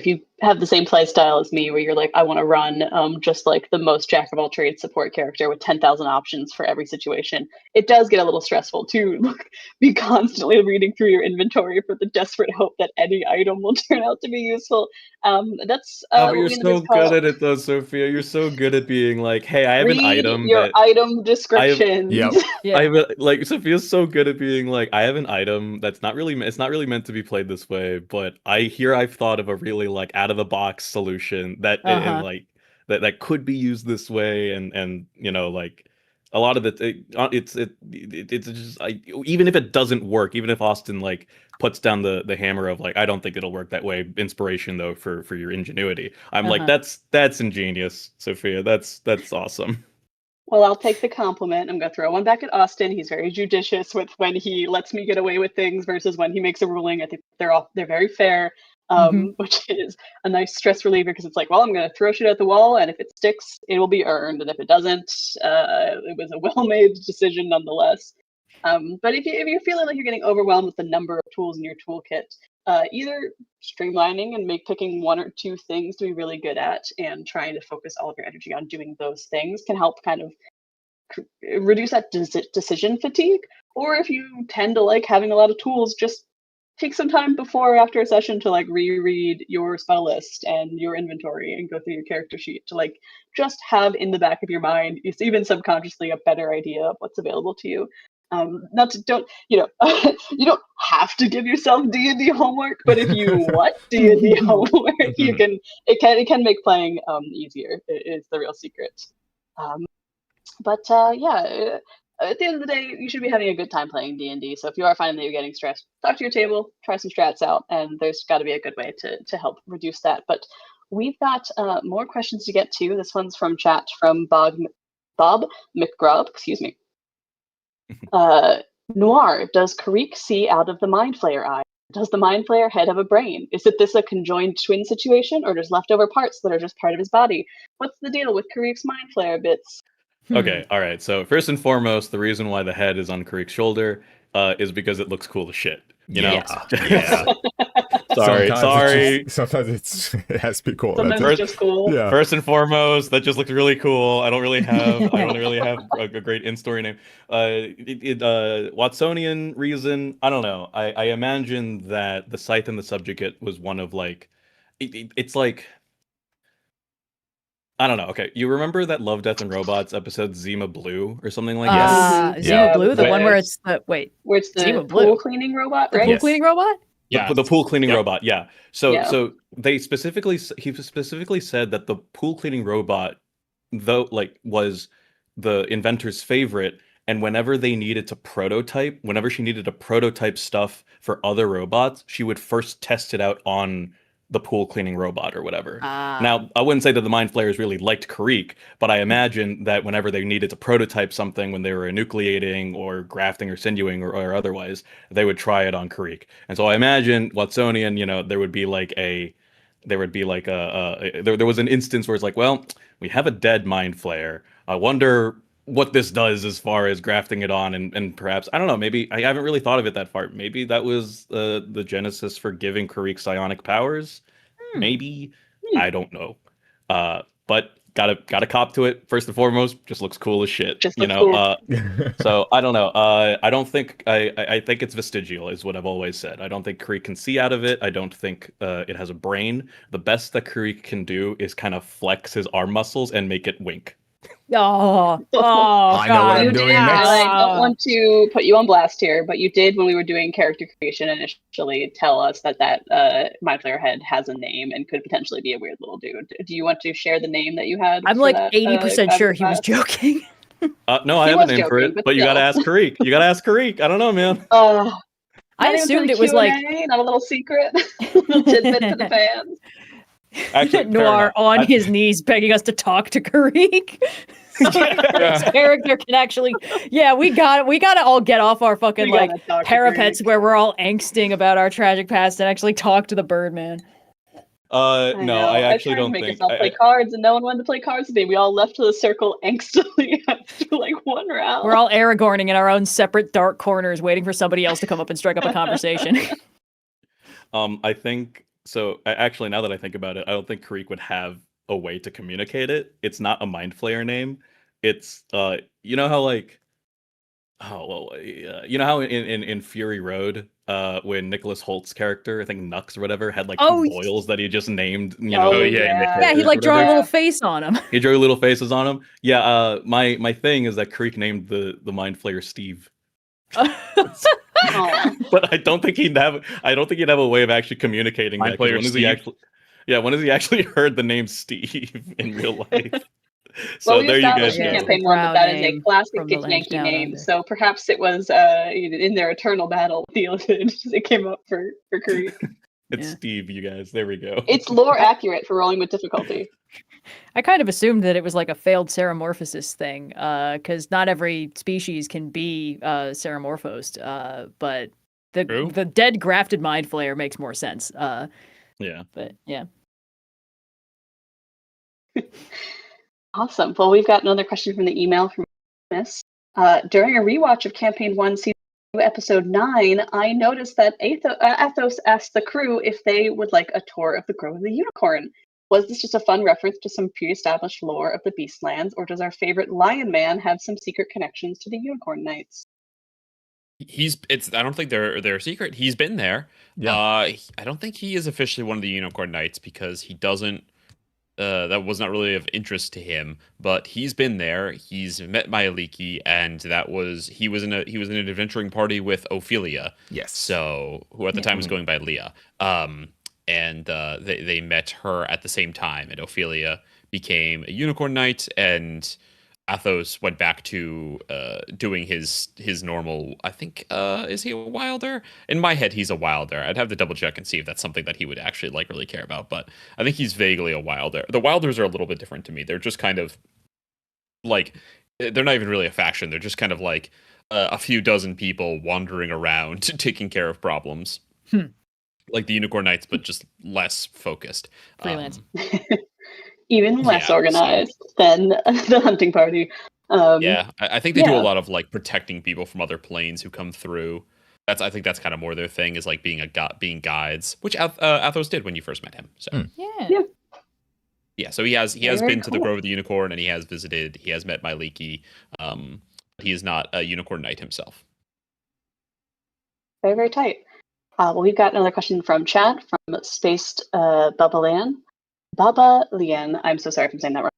you have the same play style as me, where you're like, I want to run just like the most jack of all trades support character with 10,000 options for every situation, it does get a little stressful to be constantly reading through your inventory for the desperate hope that any item will turn out to be useful. That's but you're so good at it though, Sophia. You're so good at being like, hey, I have an item your item descriptions. Like Sophia's so good at being like, I have an item that's not really meant to be played this way, but I've thought of a really like out of the box solution that and like that could be used this way, and you know, like a lot of it's just even if it doesn't work, even if Austin like puts down the hammer of like, I don't think it'll work that way, inspiration though for your ingenuity, I'm like, that's ingenious, Sophia. That's awesome. Well, I'll take the compliment. I'm going to throw one back at Austin. He's very judicious with when he lets me get away with things versus when he makes a ruling. I think they're very fair, which is a nice stress reliever because it's like, well, I'm going to throw shit at the wall, and if it sticks, it will be earned, and if it doesn't, it was a well-made decision nonetheless. But if you're feeling like you're getting overwhelmed with the number of tools in your toolkit, either streamlining and picking 1 or 2 things to be really good at and trying to focus all of your energy on doing those things can help kind of reduce that decision fatigue. Or if you tend to like having a lot of tools, just take some time before or after a session to like reread your spell list and your inventory and go through your character sheet to like just have in the back of your mind, it's even subconsciously, a better idea of what's available to you. You don't have to give yourself D&D homework, but if you want D&D homework, it can make playing easier. Is the real secret. At the end of the day, you should be having a good time playing D&D. So if you are finding that you're getting stressed, talk to your table, try some strats out, and there's got to be a good way to help reduce that. But we've got more questions to get to. This one's from chat from Bob McGrubb. Excuse me. Noir, does Kireek see out of the Mind Flayer eye? Does the Mind Flayer head have a brain? Is this a conjoined twin situation, or just leftover parts that are just part of his body? What's the deal with Kireek's Mind Flayer bits? Okay, all right. So first and foremost, the reason why the head is on Kireek's shoulder is because it looks cool as shit. You know? Yeah. Sorry. Sometimes it has to be cool. Sometimes it's just cool. Yeah. First and foremost, that just looks really cool. I don't really have a great in-story name. Watsonian reason, I don't know. I imagine that the Scythe and the Subjugate was one of like, it's like, I don't know. Okay, you remember that Love, Death, and Robots episode Zima Blue or something like that? Zima Blue, the one where it's the where it's the Zima pool cleaning robot, right? The pool cleaning robot. Yeah, the pool cleaning robot. Yeah. So he specifically said that the pool cleaning robot, though, like, was the inventor's favorite, and whenever she needed to prototype stuff for other robots, she would first test it out on the pool cleaning robot or whatever. Ah. Now, I wouldn't say that the Mind Flayers really liked Kireek, but I imagine that whenever they needed to prototype something, when they were enucleating or grafting or sinuing or otherwise, they would try it on Kireek. And so I imagine Watsonian, there would be like there was an instance where it's like, well, we have a dead Mind Flayer. I wonder what this does as far as grafting it on, and perhaps, I don't know, maybe I haven't really thought of it that far. Maybe that was the genesis for giving Kireek psionic powers. Maybe. I don't know. But gotta cop to it. First and foremost, just looks cool as shit. Cool. So I don't know. I don't think I think it's vestigial, is what I've always said. I don't think Kireek can see out of it. I don't think it has a brain. The best that Kireek can do is kind of flex his arm muscles and make it wink. Oh, I know what I'm doing next. I don't want to put you on blast here, but you did, when we were doing character creation initially, tell us that Mind Flayer head has a name and could potentially be a weird little dude. Do you want to share the name that you had? I'm like 80% sure he was joking. No, I have a name for it, but you gotta ask Kireek. You gotta ask Kireek. I don't know, man. I assumed it was like not a little secret, little tidbit to the fans. Actually, Noir on his knees begging us to talk to Kireek. His character can actually, we gotta all get off our fucking like parapets where we're all angsting about our tragic past and actually talk to the Birdman. No, I actually don't think. I play cards, and no one wanted to play cards with me. We all left to the circle angstily after like one round. We're all Aragorning in our own separate dark corners, waiting for somebody else to come up and strike up a conversation. I think so. Actually, now that I think about it, I don't think Kireek would have a way to communicate it. It's not a Mind Flayer name. It's you know how like, you know how in Fury Road, when Nicholas Holt's character, I think Nux or whatever, had like two boils that he just named. Yeah, he like drew a little face on him. He drew little faces on him. Yeah. My thing is that Kireek named the Mind Flayer Steve. But I don't think he'd have a way of actually communicating Mind that. Flayer When has he actually heard the name Steve in real life? So well, we there you established guys in go. Campaign 1 that is a classic from the Yankee Down name. Under. So perhaps it was in their eternal battle it came up for Kireek. It's Steve, you guys. There we go. It's lore accurate for rolling with difficulty. I kind of assumed that it was like a failed seromorphosis thing, because not every species can be seromorphosed. But the dead grafted Mind Flayer makes more sense. Yeah. But yeah. Awesome. Well, we've got another question from the email from Miss. During a rewatch of Campaign 1, Season 2, Episode 9, I noticed that Athos asked the crew if they would like a tour of the Grove of the Unicorn. Was this just a fun reference to some pre-established lore of the Beastlands, or does our favorite Lion Man have some secret connections to the Unicorn Knights? I don't think they're secret. He's been there. Yeah. I don't think he is officially one of the Unicorn Knights because he doesn't. That was not really of interest to him, but he's been there. He's met Myaliki, and he was in an adventuring party with Ophelia. Yes. So who at the time was going by Leah. And they met her at the same time, and Ophelia became a Unicorn Knight, and Athos went back to doing his normal. I think is he a Wilder? In my head, he's a Wilder. I'd have to double check and see if that's something that he would actually like really care about. But I think he's vaguely a Wilder. The Wilders are a little bit different to me. They're just kind of like they're not even really a faction. They're just kind of like a few dozen people wandering around taking care of problems. Like the Unicorn Knights, but just less focused. Freelance. Even less organized than the hunting party. I think they do a lot of like protecting people from other planes who come through. I think that's kind of more their thing, is like being guides, which Athos did when you first met him. So so he has been to the Grove of the Unicorn, and he has met Myaliki. He is not a Unicorn Knight himself. Very, very tight. Well, we've got another question from chat from Spaced Baba Lian. I'm so sorry if I'm saying that wrong.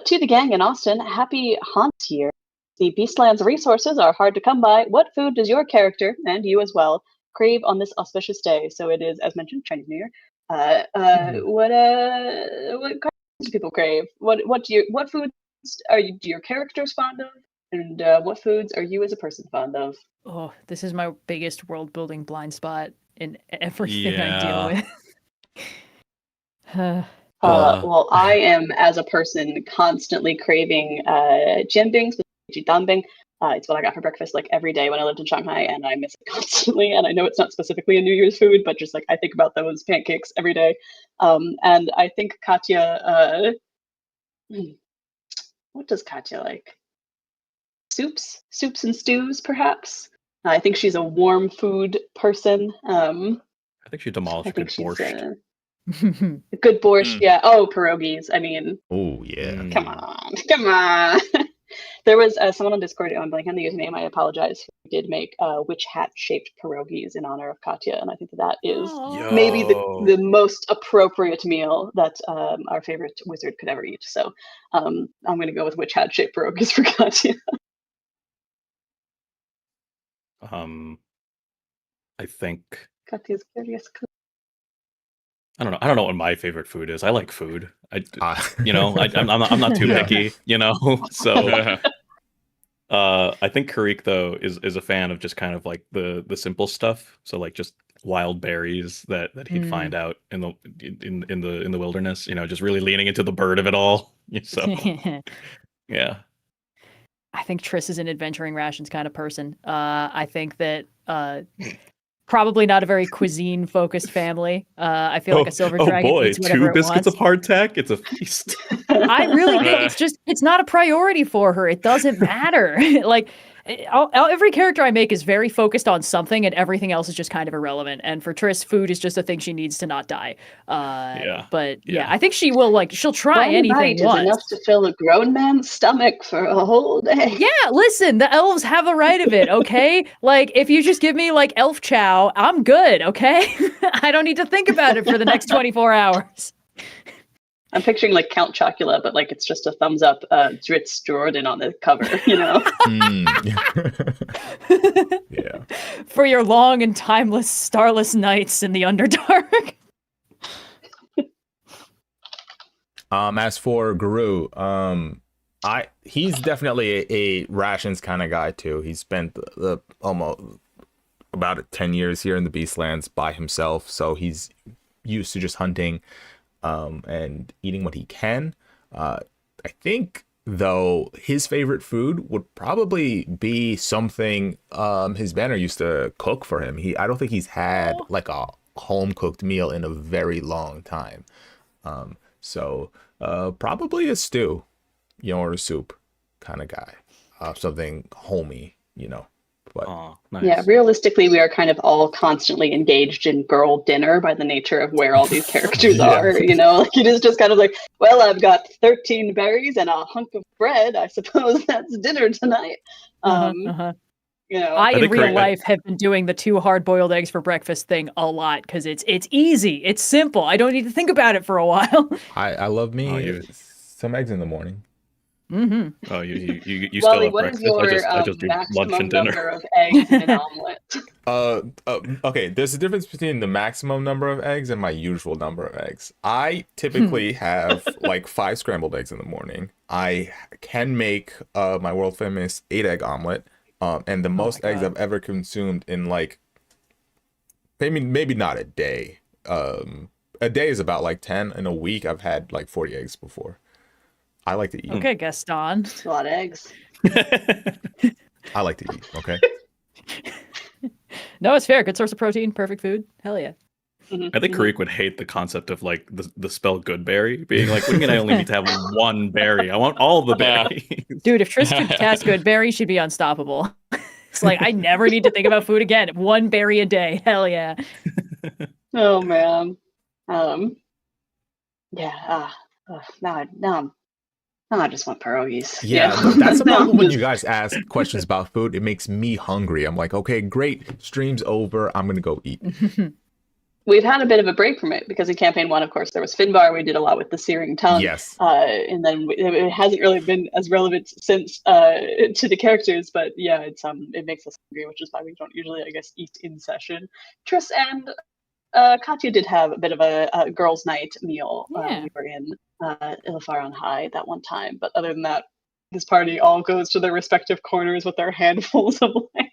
To the gang in Austin, happy haunts year. The Beastlands resources are hard to come by. What food does your character, and you as well, crave on this auspicious day? So it is, as mentioned, Chinese New Year. What do people crave? What foods do your characters fond of? And what foods are you as a person fond of? Oh, this is my biggest world building blind spot in everything I deal with. Well, I am, as a person, constantly craving jianbing, specifically danbing. It's what I got for breakfast like every day when I lived in Shanghai, and I miss it constantly. And I know it's not specifically a New Year's food, but just like I think about those pancakes every day. And I think Katya, what does Katya like? Soups and stews, perhaps. I think she's a warm food person. I think she demolished I a think good she's borscht. a good borscht. Yeah. Oh, pierogies. I mean, Oh yeah. come on. There was someone on Discord, I'm blanking on the username, I apologize, who did make witch hat shaped pierogies in honor of Katya, and I think that is maybe the most appropriate meal that our favorite wizard could ever eat. So I'm going to go with witch hat shaped pierogies for Katya. I think Katya's curious. I don't know what my favorite food is. I like food. I'm not too Yeah. picky, So I think Kireek though is a fan of just kind of like the simple stuff. So like just wild berries that he'd find out in the wilderness. Just really leaning into the bird of it all. So yeah. I think Triss is an adventuring rations kind of person. I think that probably not a very cuisine focused family. I feel like a silver dragon eats whatever 2 it biscuits wants. of hardtack. It's a feast. I really think it's not a priority for her. It doesn't matter. Like every character I make is very focused on something, and everything else is just kind of irrelevant. And for Triss, food is just a thing she needs to not die. But I think she'll try anything once. Is enough to fill a grown man's stomach for a whole day. Yeah, listen, the elves have a right of it, okay? Like, if you just give me, like, elf chow, I'm good, okay? I don't need to think about it for the next 24 hours. I'm picturing, like, Count Chocula, but, like, it's just a thumbs up Dritz Jordan on the cover, Yeah. For your long and timeless, starless nights in the Underdark. As for Garou, he's definitely a rations kind of guy too. He spent almost about 10 years here in the Beastlands by himself, so he's used to just hunting and eating what he can. I think though his favorite food would probably be something his banner used to cook for him. I don't think he's had like a home cooked meal in a very long time. So probably a stew, or a soup kind of guy, something homey, But nice. Yeah, realistically, we are kind of all constantly engaged in girl dinner by the nature of where all these characters are. Like it is just kind of like, well, I've got 13 berries and a hunk of bread. I suppose that's dinner tonight. I in real life have been doing the 2 hard-boiled eggs for breakfast thing a lot because it's easy, it's simple. I don't need to think about it for a while. I love me some eggs in the morning. Mm-hmm. Oh, you Wally, still have what breakfast? is your I just do lunch maximum and dinner. number of eggs in an omelet? Okay, there's a difference between the maximum number of eggs and my usual number of eggs. I typically have like 5 scrambled eggs in the morning. I can make my world famous 8-egg omelet, and the most eggs I've ever consumed in like maybe not a day. A day is about like 10. In a week, I've had like 40 eggs before. I like to eat. Okay, Gaston. That's a lot of eggs. I like to eat. Okay. No, it's fair. Good source of protein. Perfect food. Hell yeah. I think Kireek would hate the concept of like the spell good berry being like, what do you mean I only need to have 1 berry? I want all the berries. Dude, if Triss could cast good berry, she'd be unstoppable. It's like, I never need to think about food again. 1 berry a day. Hell yeah. Oh man. Now I just want pierogies. Yeah, that's the problem when you guys ask questions about food. It makes me hungry. I'm like, okay, great. Stream's over. I'm going to go eat. We've had a bit of a break from it because in campaign 1, of course, there was Finbar. We did a lot with the Searing Tongue. Yes. And then it hasn't really been as relevant since to the characters. But yeah, it makes us hungry, which is why we don't usually, I guess, eat in session. Triss and Katya did have a bit of a girls' night meal. We were in Ilfar on High that one time. But other than that, this party all goes to their respective corners with their handfuls of like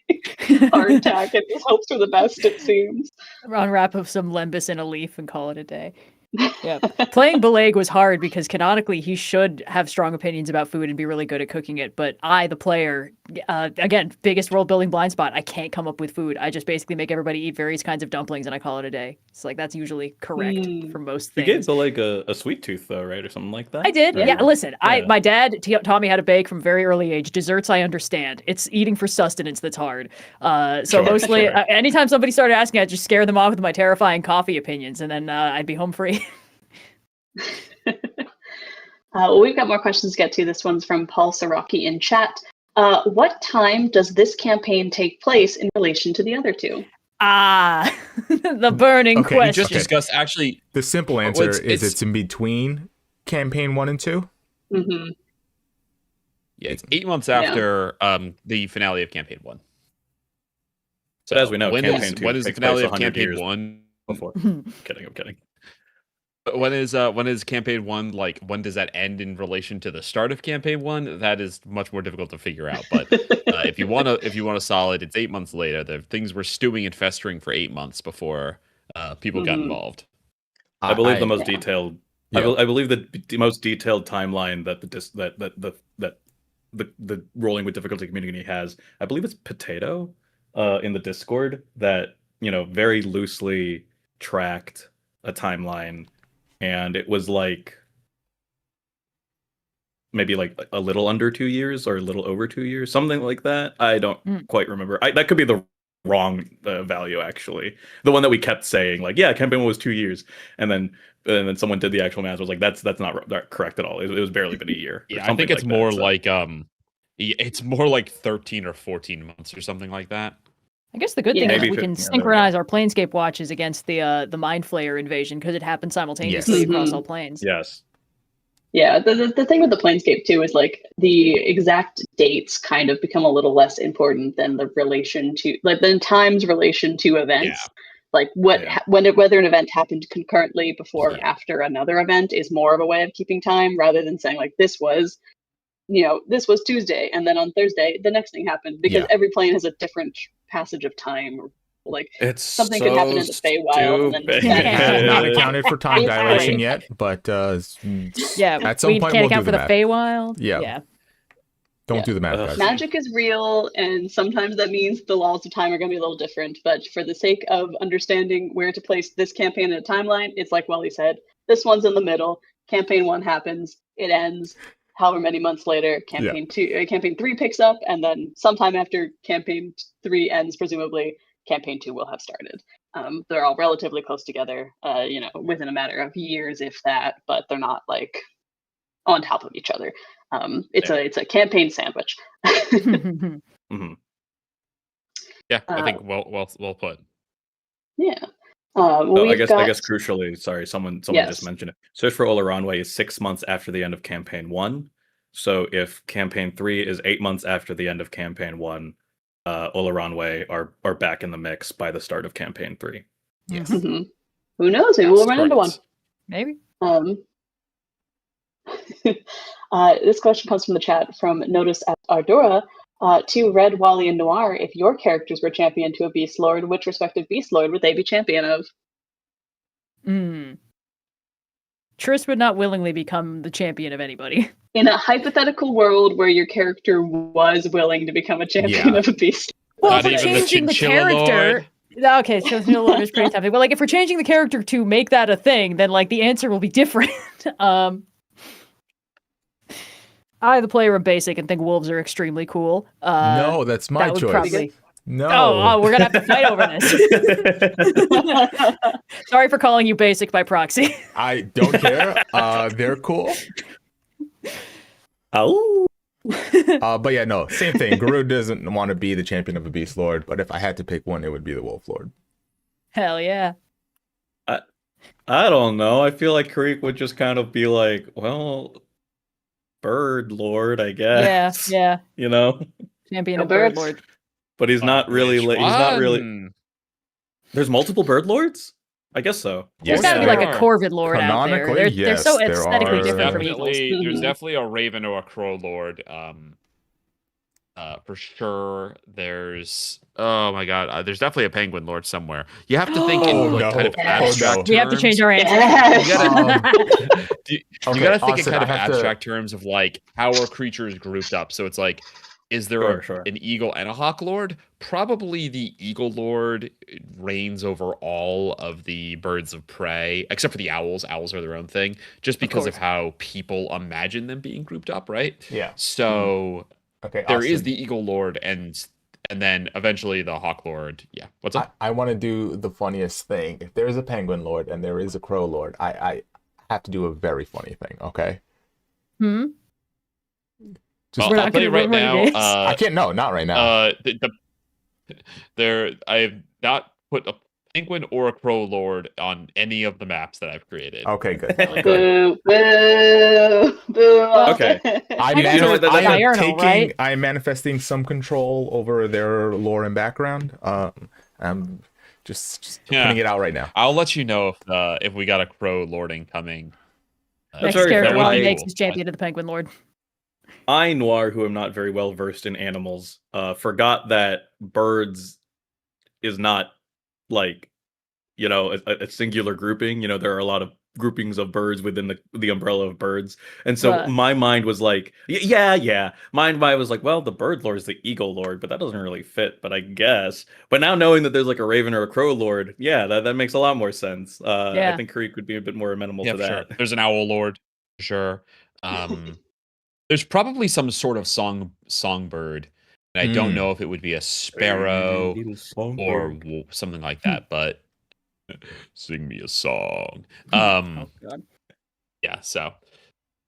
hardtack and just hopes for the best, it seems. Unwrap of some lembas in a leaf and call it a day. Yeah, playing Beleg was hard because canonically he should have strong opinions about food and be really good at cooking it. But I, the player, again, biggest world building blind spot. I can't come up with food. I just basically make everybody eat various kinds of dumplings and I call it a day. It's like that's usually correct for most You things. gave Beleg a sweet tooth though, right, or something like that? I did. Right? Yeah. Listen, Yeah. my dad taught me how to bake from a very early age. Desserts, I understand. It's eating for sustenance that's hard. So Sure, mostly, sure. anytime somebody started asking, I'd just scare them off with my terrifying coffee opinions, and then I'd be home free. Well, we've got more questions to get to. This one's from Paul Saraki in chat. What time does this campaign take place in relation to the other two? The burning Okay, question. Just discuss actually. The simple answer it's- is it's in between campaign 1 and 2. Mm-hmm. Yeah, it's 8 months after the finale of campaign 1. So as we know, when campaign 2 when is the takes place finale of 100 campaign years 1? before. I'm kidding. When is campaign 1, like when does that end in relation to the start of campaign 1? That is much more difficult to figure out. But if you want a solid, it's 8 months later. The things were stewing and festering for 8 months before people got involved. I believe the most detailed. Yeah. I believe that the most detailed timeline that the rolling with difficulty community has. I believe it's Potato in the Discord that very loosely tracked a timeline. And it was like maybe like a little under 2 years or a little over 2 years, something like that. I don't quite remember. That could be the wrong value, actually. The one that we kept saying, like, yeah, campaign 1 was 2 years, and then someone did the actual math. Was like, that's not correct at all. It was barely been a year. Yeah, I think it's more like it's more like 13 or 14 months or something like that. I guess the good thing is Maybe we can 15, synchronize our Planescape watches against the Mind Flayer invasion because it happened simultaneously across all planes. Yes. Yeah, the thing with the Planescape too is like the exact dates kind of become a little less important than the relation to time's relation to events. Yeah. Like whether an event happened concurrently before or after another event is more of a way of keeping time rather than saying like this was Tuesday and then on Thursday the next thing happened, because every plane has a different passage of time. Like It's something could happen in the Feywild and then Have not accounted for time dilation yet, but at some point we we'll can't account do for the the math. Feywild. Yeah. Don't do the math, guys. Magic is real, and sometimes that means the laws of time are going to be a little different. But for the sake of understanding where to place this campaign in a timeline, it's like Wally said, this one's in the middle. Campaign 1 happens, it ends. However many months later, campaign 3 picks up, and then sometime after campaign 3 ends, presumably, campaign 2 will have started. They're all relatively close together, within a matter of years, if that, but they're not like on top of each other. It's a campaign sandwich. Mm-hmm. Yeah, I think well put. Yeah. I guess crucially, sorry, someone just mentioned it. Search for Olaronwe is 6 months after the end of campaign 1. So if campaign 3 is 8 months after the end of campaign 1, Olaronwe are back in the mix by the start of campaign 3. Yes. Mm-hmm. Who knows? Maybe we'll run into one. Maybe. This question comes from the chat from Notice at Ardora. To Red, Wally, and Noir, if your characters were champion to a Beast Lord, which respective Beast Lord would they be champion of? Trist would not willingly become the champion of anybody. In a hypothetical world where your character was willing to become a champion of a beast. Well, Not if we're even the changing the Chinchilla character... Okay, Chinchilla Lord is pretty tempting. But like, if we're changing the character to make that a thing, then like the answer will be different. I, the player, am basic and think wolves are extremely cool. No, that's my choice. Probably... No. Oh, we're gonna have to fight over this. Sorry for calling you basic by proxy. I don't care. They're cool. Oh. But yeah, no, same thing. Garou doesn't want to be the champion of a Beast Lord, but if I had to pick one, it would be the Wolf Lord. Hell yeah. I don't know. I feel like Kireek would just kind of be like, well, Bird Lord, I guess. Yeah. No Champion of birds. Bird Lord. But he's not really. He's not really. There's multiple Bird Lords? I guess so. There's gotta be like a Corvid Lord out there. Canonically, They're so yes, there aesthetically are. different from eagles. There's definitely a Raven or a Crow Lord. For sure, there's oh my god, there's definitely a penguin lord somewhere. You have to think in Oh, like no. kind of Oh, abstract no. terms. We have to change our answer. Yes. You gotta, you Okay, gotta think Austin, in kind I of have to- abstract terms of like how are creatures grouped up. So it's like, is there Sure. an eagle and a hawk lord? Probably the eagle lord reigns over all of the birds of prey, except for the owls. Owls are their own thing, just because of course. how people imagine them being grouped up, right? Yeah. So Okay. there is Austin, the eagle lord and then eventually the hawk lord. Yeah. What's up? I want to do the funniest thing. If there is a penguin lord and there is a crow lord, I have to do a very funny thing. Okay. Hmm? Just We're I'll not tell you gonna right ruin now. what it is. I can't. No, not right now. I have not put a penguin or a crow lord on any of the maps that I've created. Okay, good. Good. Boo, boo, boo. Okay. I You guys are I am diurnal, taking. right? I am manifesting some control over their lore and background. I'm just Yeah. putting it out right now. I'll let you know if we got a crow lording coming. Next very character fair. Wally I- makes is champion of the Penguin Lord. I, Noir, who am not very well versed in animals, forgot that birds is not like, a singular grouping. There are a lot of groupings of birds within the umbrella of birds. And so Right. my mind was like, yeah. My mind was like, well, the bird lord is the eagle lord, but that doesn't really fit, but I guess. But now knowing that there's like a raven or a crow lord, yeah, that makes a lot more sense. I Yeah. think Kireek would be a bit more amenable Yeah, to for sure. that. There's an owl lord, for sure. There's probably some sort of songbird, and I don't know if it would be a sparrow or something like that. But sing me a song. Oh god. Yeah. So,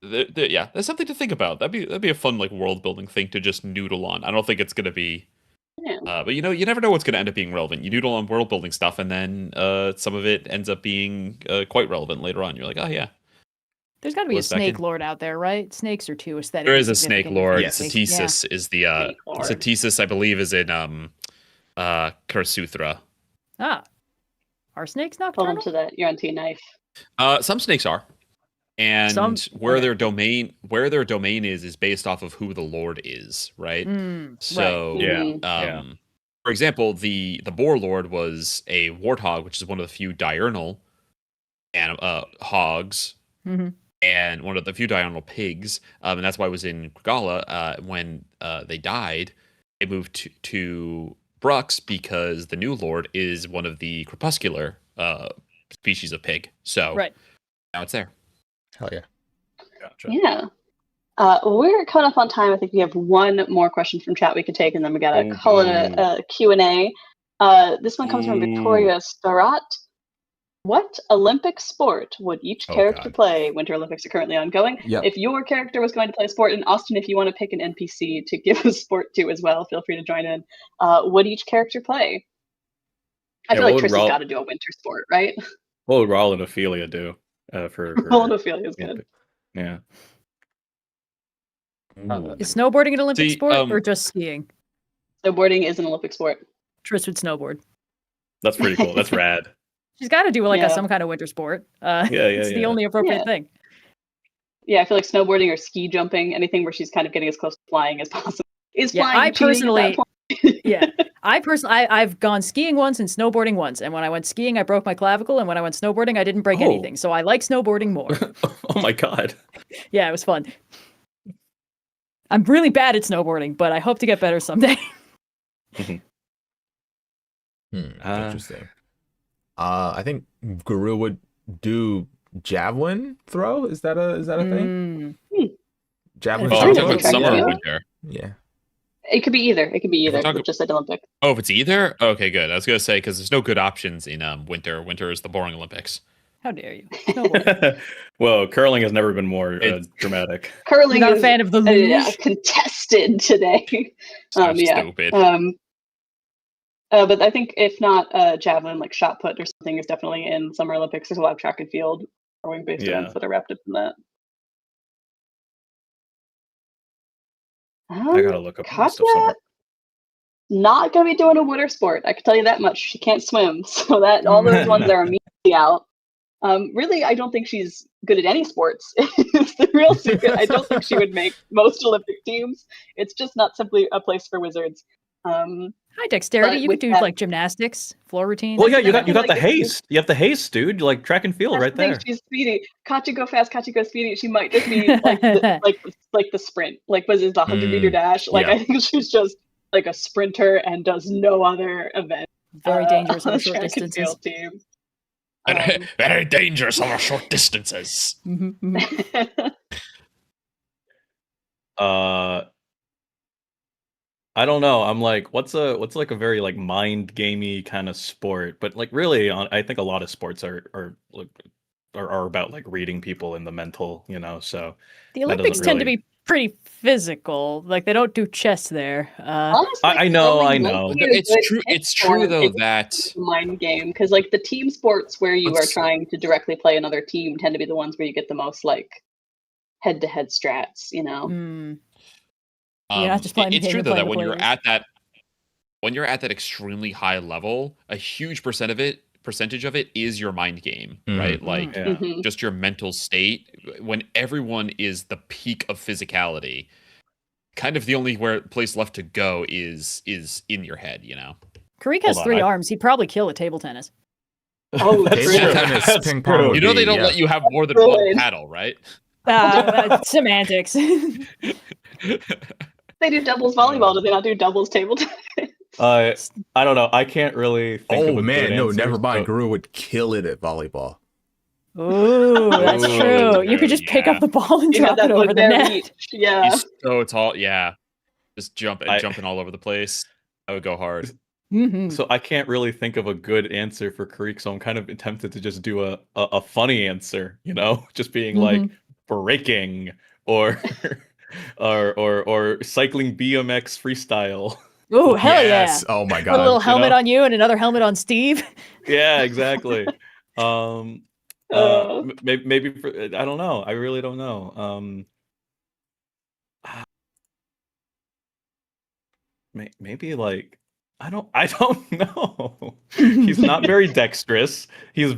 yeah, that's something to think about. That'd be a fun like world building thing to just noodle on. I don't think it's gonna be. Yeah. But you never know what's going to end up being relevant. You noodle on world building stuff, and then some of it ends up being quite relevant later on. You're like, oh yeah, There's got to be a Goes back snake in. lord out there, right? Snakes are too aesthetic. there is a snake lord. Yes. Satesis is the Snake lord. Satesis, I believe, is in Karasuthra. Ah. Are snakes Hold nocturnal? on to that. You're onto your knife. Some snakes are, and where okay. their domain is based off of who the lord is, right? So right. Yeah. For example, the boar lord was a warthog, which is one of the few diurnal hogs, Mm-hmm. and one of the few diurnal pigs, and that's why it was in Kragala. When they died, they moved to Brux because the new lord is one of the crepuscular species of pig. So Right. now it's there. Hell yeah. Gotcha. Yeah. We're coming up on time. I think we have one more question from chat we could take, and then we gotta Oh, call it a Q&A. This one comes from Victoria Starat. What Olympic sport would each Oh, character God. play? Winter Olympics are currently ongoing. Yep. If your character was going to play a sport, and Austin, if you want to pick an NPC to give a sport to as well, feel free to join in. Would each character play? I feel what like would Tristan's got to do a winter sport, right? What would Raul and Ophelia do? For Ophelia is good. Yeah. Is snowboarding an Olympic See, sport or just skiing? Snowboarding is an Olympic sport. Tris would snowboard. That's pretty cool. That's rad. She's got to do like Yeah. some kind of winter sport. Yeah, It's the only appropriate Yeah. thing. Yeah, I feel like snowboarding or ski jumping, anything where she's kind of getting as close to flying as possible. Is Yeah, flying I cheating at that personally- point? Yeah. I've gone skiing once and snowboarding once. And when I went skiing, I broke my clavicle. And when I went snowboarding, I didn't break Oh. anything. So I like snowboarding more. Oh my god. Yeah, it was fun. I'm really bad at snowboarding, but I hope to get better someday. Interesting. I think Garou would do javelin throw. Is that a thing? Javelin Oh, Oh, we're Summer talking or about summer or winter? winter. Yeah. It could be either. It could be If we're either. talking- It just said Olympic. Oh, if it's either, okay, good. I was gonna say because there's no good options in winter. Winter is the boring Olympics. How dare you? Snowboarding. Well, curling has never been more It's- dramatic. Curling You're not a is fan of the luge? contested today. So Yeah. stupid. But I think if not javelin, like shot put or something is definitely in Summer Olympics. There's a lot of track and field rowing based Yeah. events that are wrapped up in that. I gotta look up the stuff Katya, somewhere. not gonna be doing a winter sport. I can tell you that much. She can't swim, so that all those ones are immediately out. Really, I don't think she's good at any sports. It's the real secret. I don't think she would make most Olympic teams. It's just not simply a place for wizards. High dexterity. You could do like gymnastics, floor routine. Well, yeah, you got the haste. You have the haste, dude. Like track and field right there. She's speedy. Katya go fast. Katya go speedy. She might just be like the sprint. Like was it the 100-meter dash? Like I think she's just like a sprinter and does no other event. Very dangerous on short distances. Team. Very dangerous on short distances. I don't know. I'm like, what's like a very like mind gamey kind of sport? But like really, I think a lot of sports are about like reading people in the mental, you know. So the Olympics tend to be pretty physical. Like they don't do chess there. Honestly, I know. It's true though that mind game, because like the team sports where you are trying to directly play another team tend to be the ones where you get the most like head-to-head strats, you know. It's true though that when you're at that extremely high level, a huge percentage of it is your mind game, right? Like just your mental state. When everyone is the peak of physicality, kind of the only place left to go is in your head, you know. Kireek has 3 arms. He'd probably kill at table tennis. Oh, table tennis, ping pong. You know they don't let you have more than one paddle, right? Semantics. They do doubles volleyball. Do they not do doubles table tennis? I don't know. I can't really think of a good answer, never mind. Garou would kill it at volleyball. Ooh, that's true. You could just pick up the ball and drop it over the net. Yeah. He's so tall. Yeah. Just jumping all over the place. I would go hard. So I can't really think of a good answer for Kireek, so I'm kind of tempted to just do a funny answer, you know, just being like breaking or cycling BMX freestyle. Oh, hell yeah. Oh my god. Put a little helmet on you and another helmet on Steve. Yeah, exactly. Maybe for, I don't know. I really don't know. Maybe like I don't know. He's not very dexterous. He's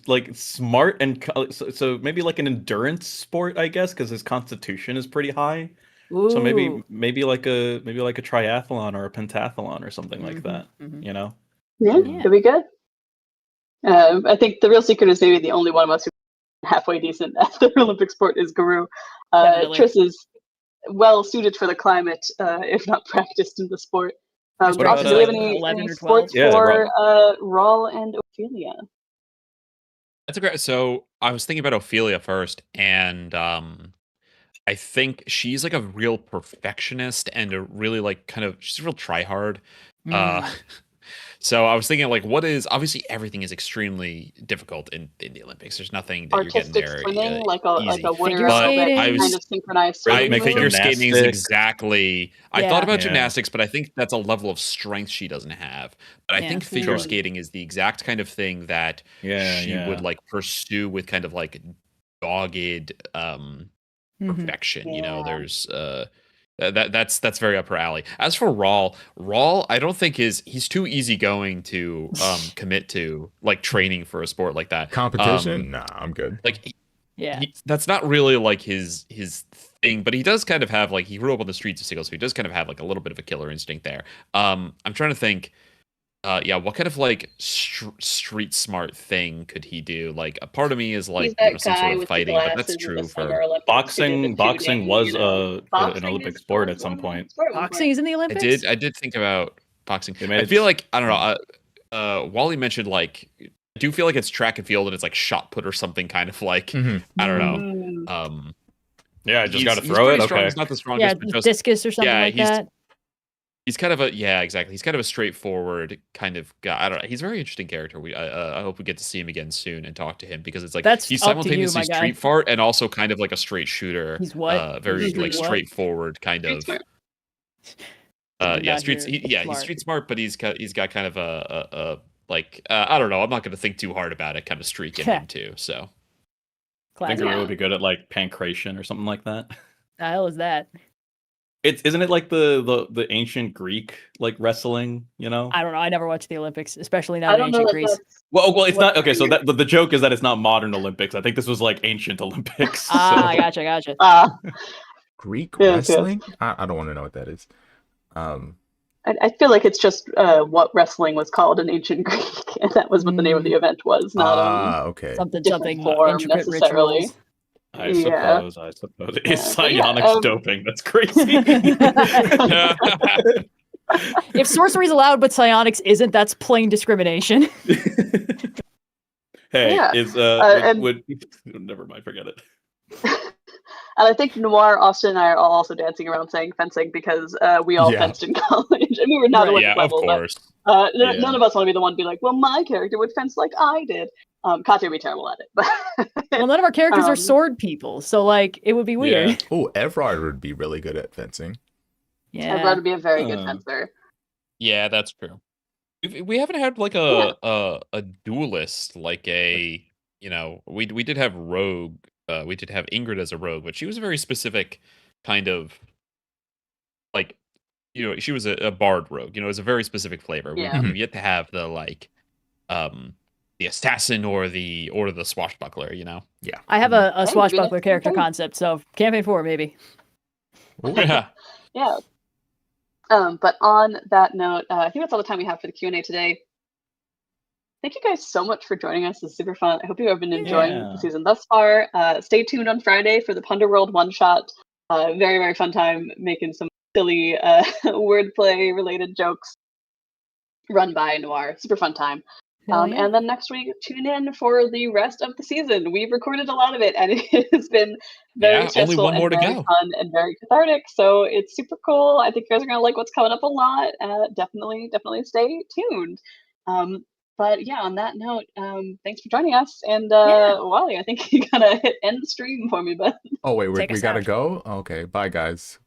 like smart and so maybe like an endurance sport, I guess, because his constitution is pretty high. Ooh. So maybe like a triathlon or a pentathlon or something like that. You know? Yeah, could be good. I think the real secret is maybe the only one of us who's halfway decent at the Olympic sport is Garou. Tris is well suited for the climate, if not practiced in the sport. Do we have any sports for Rawl and Ophelia? That's a great. So I was thinking about Ophelia first, and I think she's like a real perfectionist and a really like she's a real tryhard. So I was thinking like, obviously everything is extremely difficult in the Olympics. There's nothing that artistic you're getting there swimming, like a figure skating, kind of synchronized. Figure skating is exactly. I thought about gymnastics, but I think that's a level of strength she doesn't have. But I think figure skating is the exact kind of thing that she would like pursue with kind of like dogged perfection. You know, there's that's very up her alley. As for Rawl, I don't think he's too easygoing to commit to like training for a sport like that. Competition? Nah, I'm good. Like, that's not really like his thing. But he does kind of have like he grew up on the streets of Seagull, so he does kind of have like a little bit of a killer instinct there. I'm trying to think. What kind of like street smart thing could he do? Like a part of me is like some sort of fighting, but that's true for boxing. Boxing was an Olympic sport at some point. Boxing is in the Olympics. I did think about boxing. I feel like I don't know. Wally mentioned like I do feel like it's track and field and it's like shot put or something kind of like I don't know. Yeah, I just got to throw it. Okay, he's not the strongest. Yeah, discus or something like that. He's kind of exactly. He's kind of a straightforward kind of guy. I don't know. He's a very interesting character. I hope we get to see him again soon and talk to him because it's like he's simultaneously street fart and also kind of like a straight shooter. He's what? Very like straightforward kind of. He's street smart, but he's got kind of a like I don't know. I'm not going to think too hard about it. Kind of streak in him too. So I think Garou would be good at like pancration or something like that. The hell is that? Isn't it like the ancient Greek like wrestling? You know. I don't know. I never watched the Olympics, especially not I in don't know ancient that Greece. that's Well, it's what not okay. So you're- the joke is that it's not modern Olympics. I think this was like ancient Olympics. Ah, so- gotcha. Greek Yes, yes. wrestling? I don't want to know what that is. I feel like it's just what wrestling was called in ancient Greek, and that was what the name of the event was, not Okay. something different form intricate necessarily. rituals. I Yeah. suppose. Yeah, Is but yeah, psionics doping? That's crazy. If sorcery's allowed but psionics isn't, that's plain discrimination. Hey, Yeah. is and- never mind, forget it. And I think Noir, Austin, and I are all also dancing around saying fencing because we all Yeah. fenced in college, and we were not Right. Olympic Yeah, of level, course. but Yeah. none of us want to be the one to be like, well, my character would fence like I did. Katya would be terrible at it, but Well, none of our characters are Um, sword people, so like it would be weird. Yeah. Oh, Evrard would be really good at fencing. Yeah. I'd rather be a very good Uh. fencer. Yeah, that's true. We haven't had like a duelist, like a we did have rogue. We did have Ingrid as a rogue, but she was a very specific kind of like she was a bard rogue. It was a very specific flavor. Yeah. We've yet to have the the assassin or the swashbuckler. I have a maybe swashbuckler next character campaign. concept, so campaign 4 maybe. Yeah. Yeah. But on that note, I think that's all the time we have for the Q&A today. Thank you guys so much for joining us. It's super fun. I hope you have been enjoying Yeah. the season thus far. Stay tuned on Friday for the Punderworld one-shot. Very, very fun time making some silly wordplay related jokes run by Noir. Super fun time. Hell yeah. And then next week, tune in for the rest of the season. We've recorded a lot of it, and it has been very Yeah, only stressful one more and to very go. fun and very cathartic. So it's super cool. I think you guys are gonna like what's coming up a lot. Definitely stay tuned. But yeah, on that note, thanks for joining us. And Yeah. Wally, I think you gotta hit end stream for me, but Oh wait, Take we us gotta out. go? Okay, bye guys.